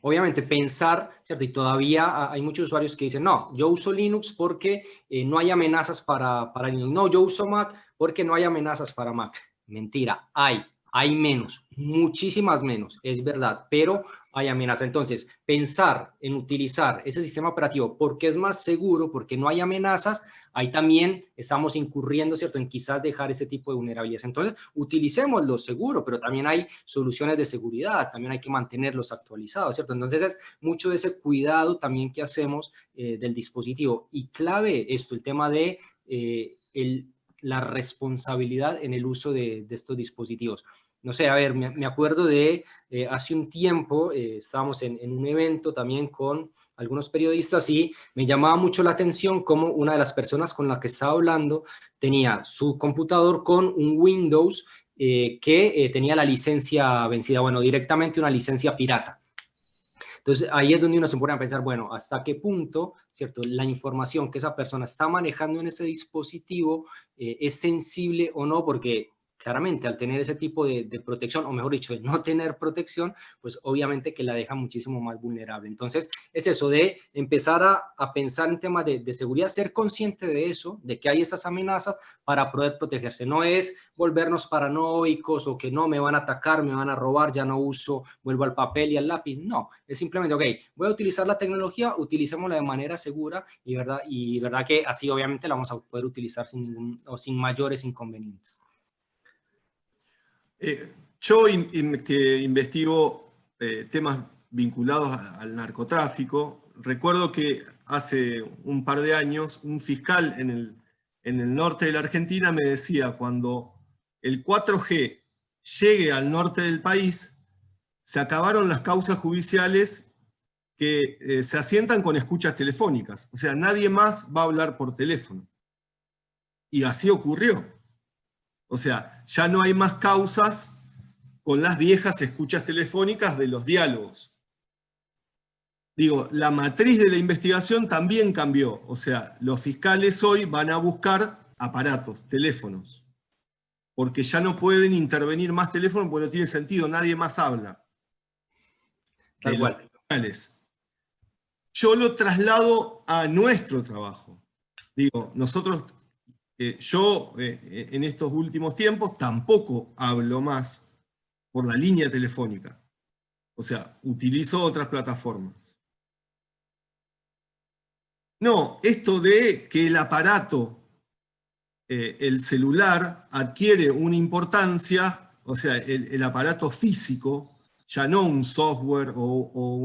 obviamente pensar, ¿cierto? Y todavía hay muchos usuarios que dicen, no, yo uso Linux porque no hay amenazas para Linux. No, yo uso Mac porque no hay amenazas para Mac. Mentira, hay menos, muchísimas menos, es verdad, pero hay amenaza. Entonces, pensar en utilizar ese sistema operativo porque es más seguro, porque no hay amenazas, ahí también estamos incurriendo, ¿cierto?, en quizás dejar ese tipo de vulnerabilidades. Entonces, utilicémoslo seguro, pero también hay soluciones de seguridad, también hay que mantenerlos actualizados, ¿cierto? Entonces, es mucho de ese cuidado también que hacemos del dispositivo. Y clave esto, el tema de la responsabilidad en el uso de estos dispositivos. no sé, a ver, me acuerdo de hace un tiempo, estábamos en un evento también con algunos periodistas y me llamaba mucho la atención cómo una de las personas con la que estaba hablando tenía su computador con un Windows que tenía la licencia vencida, bueno, directamente una licencia pirata. Entonces, ahí es donde uno se pone a pensar, bueno, ¿hasta qué punto, cierto, la información que esa persona está manejando en ese dispositivo es sensible o no? Porque claramente al tener ese tipo de protección, o mejor dicho, de no tener protección, pues obviamente que la deja muchísimo más vulnerable. Entonces, es eso de empezar a pensar en temas de seguridad, ser consciente de eso, de que hay esas amenazas para poder protegerse. No es volvernos paranoicos o que no, me van a atacar, me van a robar, ya no uso, vuelvo al papel y al lápiz. No, es simplemente, ok, voy a utilizar la tecnología, utilicémosla de manera segura y verdad que así obviamente la vamos a poder utilizar sin mayores inconvenientes. Yo que investigo temas vinculados al narcotráfico, recuerdo que hace un par de años un fiscal en el norte de la Argentina me decía, cuando el 4G llegue al norte del país, se acabaron las causas judiciales que se asientan con escuchas telefónicas. O sea, nadie más va a hablar por teléfono. Y así ocurrió. O sea, ya no hay más causas con las viejas escuchas telefónicas de los diálogos. Digo, la matriz de la investigación también cambió. O sea, los fiscales hoy van a buscar aparatos, teléfonos, porque ya no pueden intervenir más teléfonos porque no tiene sentido, nadie más habla. Tal cual. Los fiscales. Yo lo traslado a nuestro trabajo. Digo, nosotros, yo en estos últimos tiempos tampoco hablo más por la línea telefónica. O sea, utilizo otras plataformas. No, esto de que el aparato, el celular, adquiere una importancia, o sea, el aparato físico, ya no un software o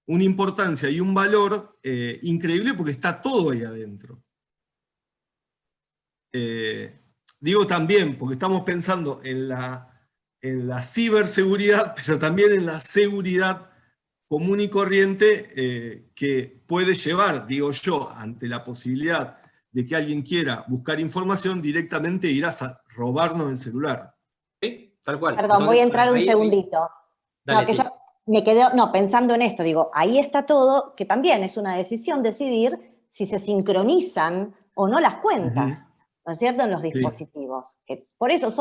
una importancia y un valor increíble porque está todo ahí adentro. Digo también, porque estamos pensando en la ciberseguridad, pero también en la seguridad común y corriente que puede llevar, digo yo, ante la posibilidad de que alguien quiera buscar información, directamente ir a robarnos el celular. Sí, tal cual. Perdón, voy a entrar un ahí, segundito. Dale, No, que sí. yo me quedé, no, pensando en esto, digo, ahí está todo, que también es una decisión decidir si se sincronizan o no las cuentas, ¿no es cierto?, en los dispositivos. Que por eso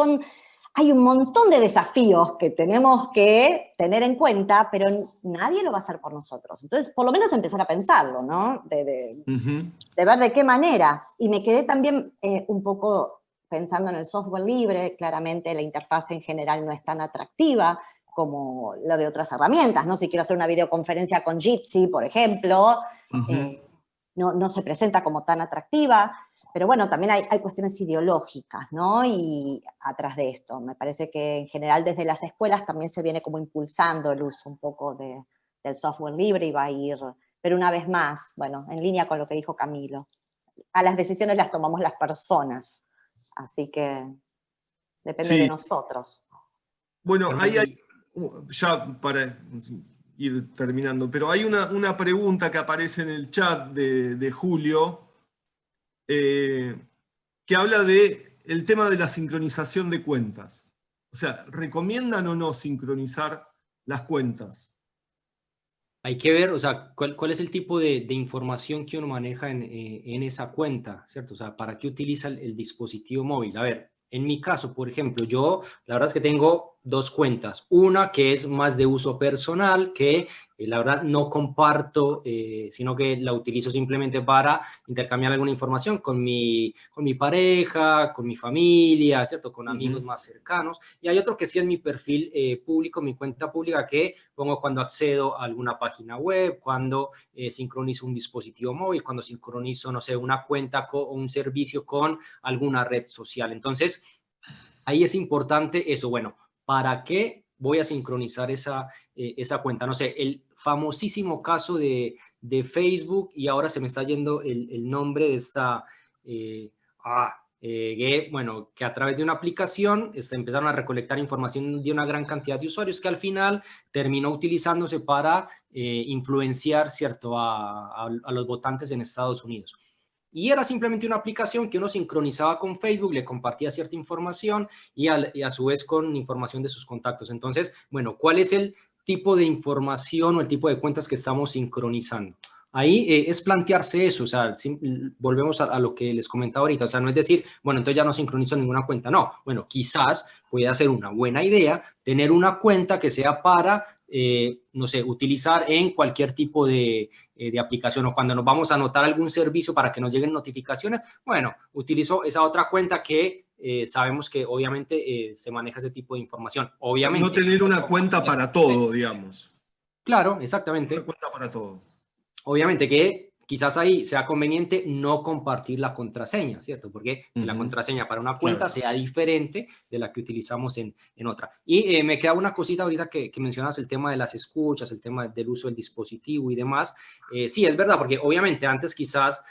hay un montón de desafíos que tenemos que tener en cuenta, pero nadie lo va a hacer por nosotros. Entonces, por lo menos empezar a pensarlo, ¿no? De ver de qué manera. Y me quedé también un poco pensando en el software libre. Claramente la interfaz en general no es tan atractiva como la de otras herramientas, ¿no? Si quiero hacer una videoconferencia con Jitsi, por ejemplo, no se presenta como tan atractiva. Pero bueno, también hay cuestiones ideológicas, ¿no? Y atrás de esto, me parece que en general desde las escuelas también se viene como impulsando el uso un poco del software libre y va a ir, pero una vez más, bueno, en línea con lo que dijo Camilo, a las decisiones las tomamos las personas, así que depende de nosotros. Bueno, ahí hay, ya para ir terminando, pero hay una pregunta que aparece en el chat de Julio, que habla del tema de la sincronización de cuentas. O sea, ¿recomiendan o no sincronizar las cuentas? Hay que ver, o sea, cuál es el tipo de información que uno maneja en esa cuenta, ¿cierto? O sea, ¿para qué utiliza el dispositivo móvil? A ver, en mi caso, por ejemplo, yo la verdad es que tengo dos cuentas. Una que es más de uso personal, que la verdad no comparto, sino que la utilizo simplemente para intercambiar alguna información con mi pareja, con mi familia, ¿cierto? Con amigos más cercanos. Y hay otro que sí es mi perfil público, mi cuenta pública, que pongo cuando accedo a alguna página web, cuando sincronizo un dispositivo móvil, cuando sincronizo, no sé, una cuenta o un servicio con alguna red social. Entonces, ahí es importante eso. Bueno, ¿para qué voy a sincronizar esa cuenta? No sé, el famosísimo caso de Facebook, y ahora se me está yendo el nombre de esta... que a través de una aplicación empezaron a recolectar información de una gran cantidad de usuarios que al final terminó utilizándose para influenciar, ¿cierto?, a los votantes en Estados Unidos. Y era simplemente una aplicación que uno sincronizaba con Facebook, le compartía cierta información y a su vez con información de sus contactos. Entonces, bueno, ¿cuál es el tipo de información o el tipo de cuentas que estamos sincronizando? Ahí es plantearse eso, o sea, volvemos a lo que les comentaba ahorita, o sea, no es decir, bueno, entonces ya no sincronizo ninguna cuenta, no, bueno, quizás puede ser una buena idea tener una cuenta que sea para, no sé, utilizar en cualquier tipo de aplicación, o cuando nos vamos a anotar algún servicio para que nos lleguen notificaciones, bueno, utilizo esa otra cuenta que sabemos que obviamente se maneja ese tipo de información, obviamente. No tener una cuenta para todo, digamos. Claro, exactamente. Una cuenta para todo. Obviamente que quizás ahí sea conveniente no compartir la contraseña, ¿cierto? Porque la contraseña para una cuenta sea diferente de la que utilizamos en otra. Y me queda una cosita ahorita que mencionas, el tema de las escuchas, el tema del uso del dispositivo y demás. Sí, es verdad, porque obviamente antes quizás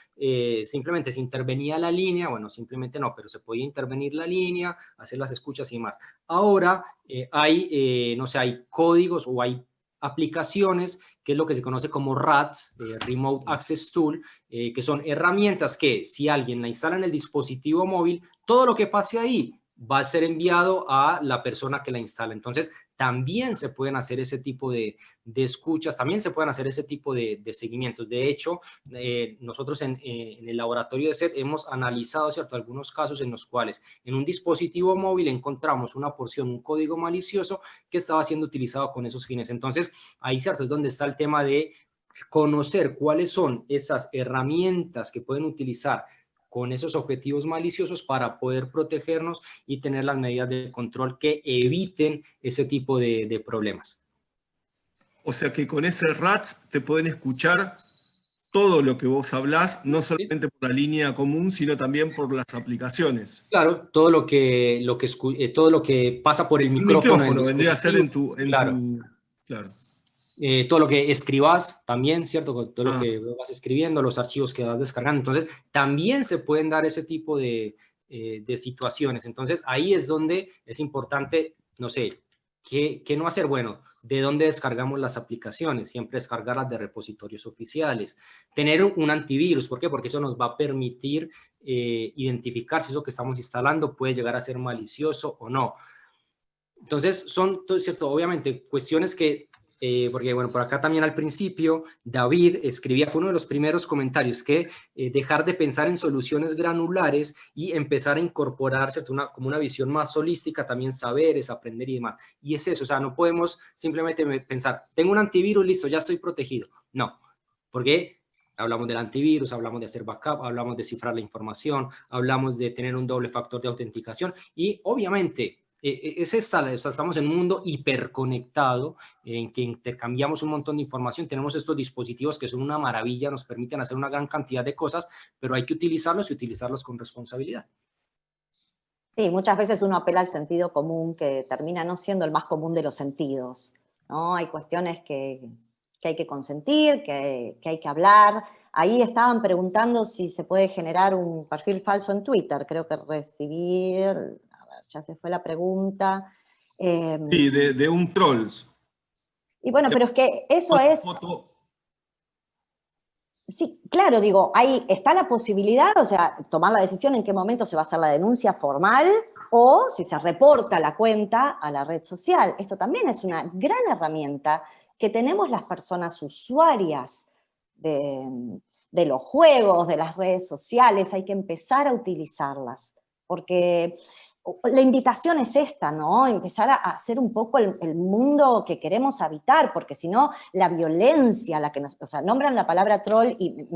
simplemente se intervenía la línea, bueno, simplemente no, pero se podía intervenir la línea, hacer las escuchas y demás. Ahora hay, no sé, hay códigos o hay aplicaciones que es lo que se conoce como RATs, Remote Access Tool, que son herramientas que si alguien la instala en el dispositivo móvil, todo lo que pase ahí va a ser enviado a la persona que la instala. Entonces, también se pueden hacer ese tipo de escuchas, también se pueden hacer ese tipo de seguimientos. De hecho, nosotros en el laboratorio de SET hemos analizado, ¿cierto?, algunos casos en los cuales en un dispositivo móvil encontramos una porción, un código malicioso que estaba siendo utilizado con esos fines. Entonces, ahí, ¿cierto?, es donde está el tema de conocer cuáles son esas herramientas que pueden utilizar con esos objetivos maliciosos para poder protegernos y tener las medidas de control que eviten ese tipo de problemas. O sea que con ese RATs te pueden escuchar todo lo que vos hablás, no solamente por la línea común, sino también por las aplicaciones. Claro, todo lo que pasa por el micrófono. El micrófono vendría a ser en tu... Claro. Claro. Todo lo que escribas también, ¿cierto? Todo lo que vas escribiendo, los archivos que vas descargando. Entonces, también se pueden dar ese tipo de situaciones. Entonces, ahí es donde es importante, no sé, ¿qué no hacer? Bueno, ¿de dónde descargamos las aplicaciones? Siempre descargarlas de repositorios oficiales. Tener un antivirus, ¿por qué? Porque eso nos va a permitir identificar si eso que estamos instalando puede llegar a ser malicioso o no. Entonces, son, ¿cierto? Obviamente, cuestiones que... porque, bueno, por acá también al principio, David escribía, fue uno de los primeros comentarios, que dejar de pensar en soluciones granulares y empezar a incorporar, ¿cierto?, como una visión más holística, también saberes, aprender y demás. Y es eso, o sea, no podemos simplemente pensar, tengo un antivirus, listo, ya estoy protegido. No, porque hablamos del antivirus, hablamos de hacer backup, hablamos de cifrar la información, hablamos de tener un doble factor de autenticación y, obviamente, estamos en un mundo hiperconectado en que intercambiamos un montón de información, tenemos estos dispositivos que son una maravilla, nos permiten hacer una gran cantidad de cosas, pero hay que utilizarlos y utilizarlos con responsabilidad. Sí, muchas veces uno apela al sentido común que termina no siendo el más común de los sentidos, ¿no? Hay cuestiones que hay que consentir, que hay que hablar. Ahí estaban preguntando si se puede generar un perfil falso en Twitter, creo que recibí... ya se fue la pregunta. Sí, de un trolls. Y bueno, pero es que eso es... Sí, claro, digo, ahí está la posibilidad, o sea, tomar la decisión en qué momento se va a hacer la denuncia formal o si se reporta la cuenta a la red social. Esto también es una gran herramienta que tenemos las personas usuarias de los juegos, de las redes sociales, hay que empezar a utilizarlas, porque... la invitación es esta, ¿no? Empezar a hacer un poco el mundo que queremos habitar, porque si no, la violencia, la que nos... O sea, nombran la palabra troll y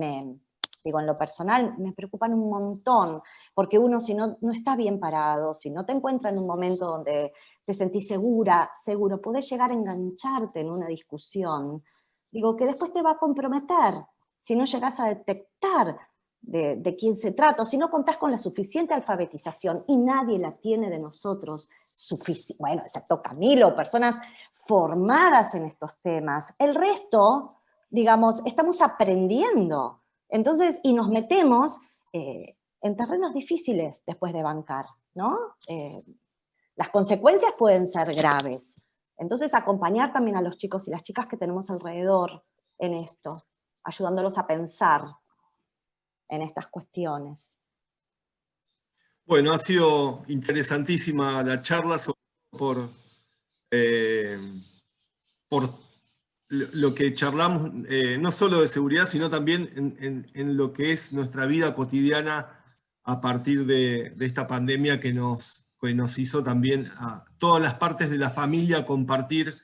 digo, en lo personal, me preocupan un montón, porque uno si no está bien parado, si no te encuentras en un momento donde te sentís seguro, podés llegar a engancharte en una discusión, digo, que después te va a comprometer, si no llegás a detectar de quién se trata, o si no contás con la suficiente alfabetización, y nadie la tiene de nosotros, bueno, excepto Camilo, personas formadas en estos temas. El resto, digamos, estamos aprendiendo. Entonces, y nos metemos en terrenos difíciles después de bancar, ¿no? Las consecuencias pueden ser graves. Entonces, acompañar también a los chicos y las chicas que tenemos alrededor en esto, ayudándolos a pensar en estas cuestiones. Bueno, ha sido interesantísima la charla, sobre todo por lo que charlamos, no solo de seguridad, sino también en lo que es nuestra vida cotidiana a partir de esta pandemia que nos hizo también a todas las partes de la familia compartir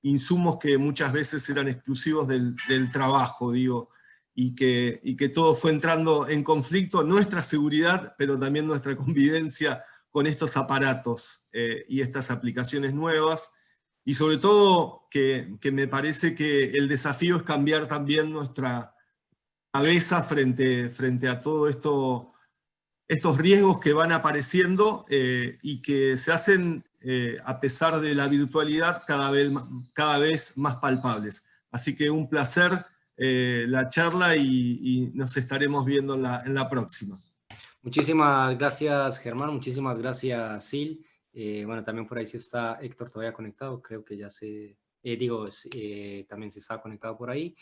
insumos que muchas veces eran exclusivos del trabajo, digo, y que todo fue entrando en conflicto, nuestra seguridad, pero también nuestra convivencia con estos aparatos y estas aplicaciones nuevas. Y sobre todo que me parece que el desafío es cambiar también nuestra cabeza frente a todo esto, estos riesgos que van apareciendo y que se hacen, a pesar de la virtualidad, cada vez más palpables. Así que un placer la charla y nos estaremos viendo en la próxima. Muchísimas gracias, Germán. Muchísimas gracias, Sil. Bueno, también por ahí sí está Héctor todavía conectado, creo que ya también se está conectado por ahí.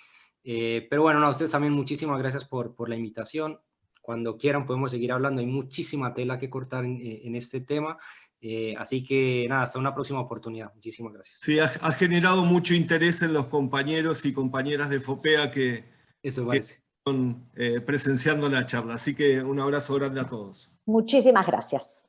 Pero bueno, no, a ustedes también muchísimas gracias por la invitación. Cuando quieran podemos seguir hablando, hay muchísima tela que cortar en este tema. Así que nada, hasta una próxima oportunidad. Muchísimas gracias. Sí, ha generado mucho interés en los compañeros y compañeras de FOPEA que están presenciando la charla. Así que un abrazo grande a todos. Muchísimas gracias.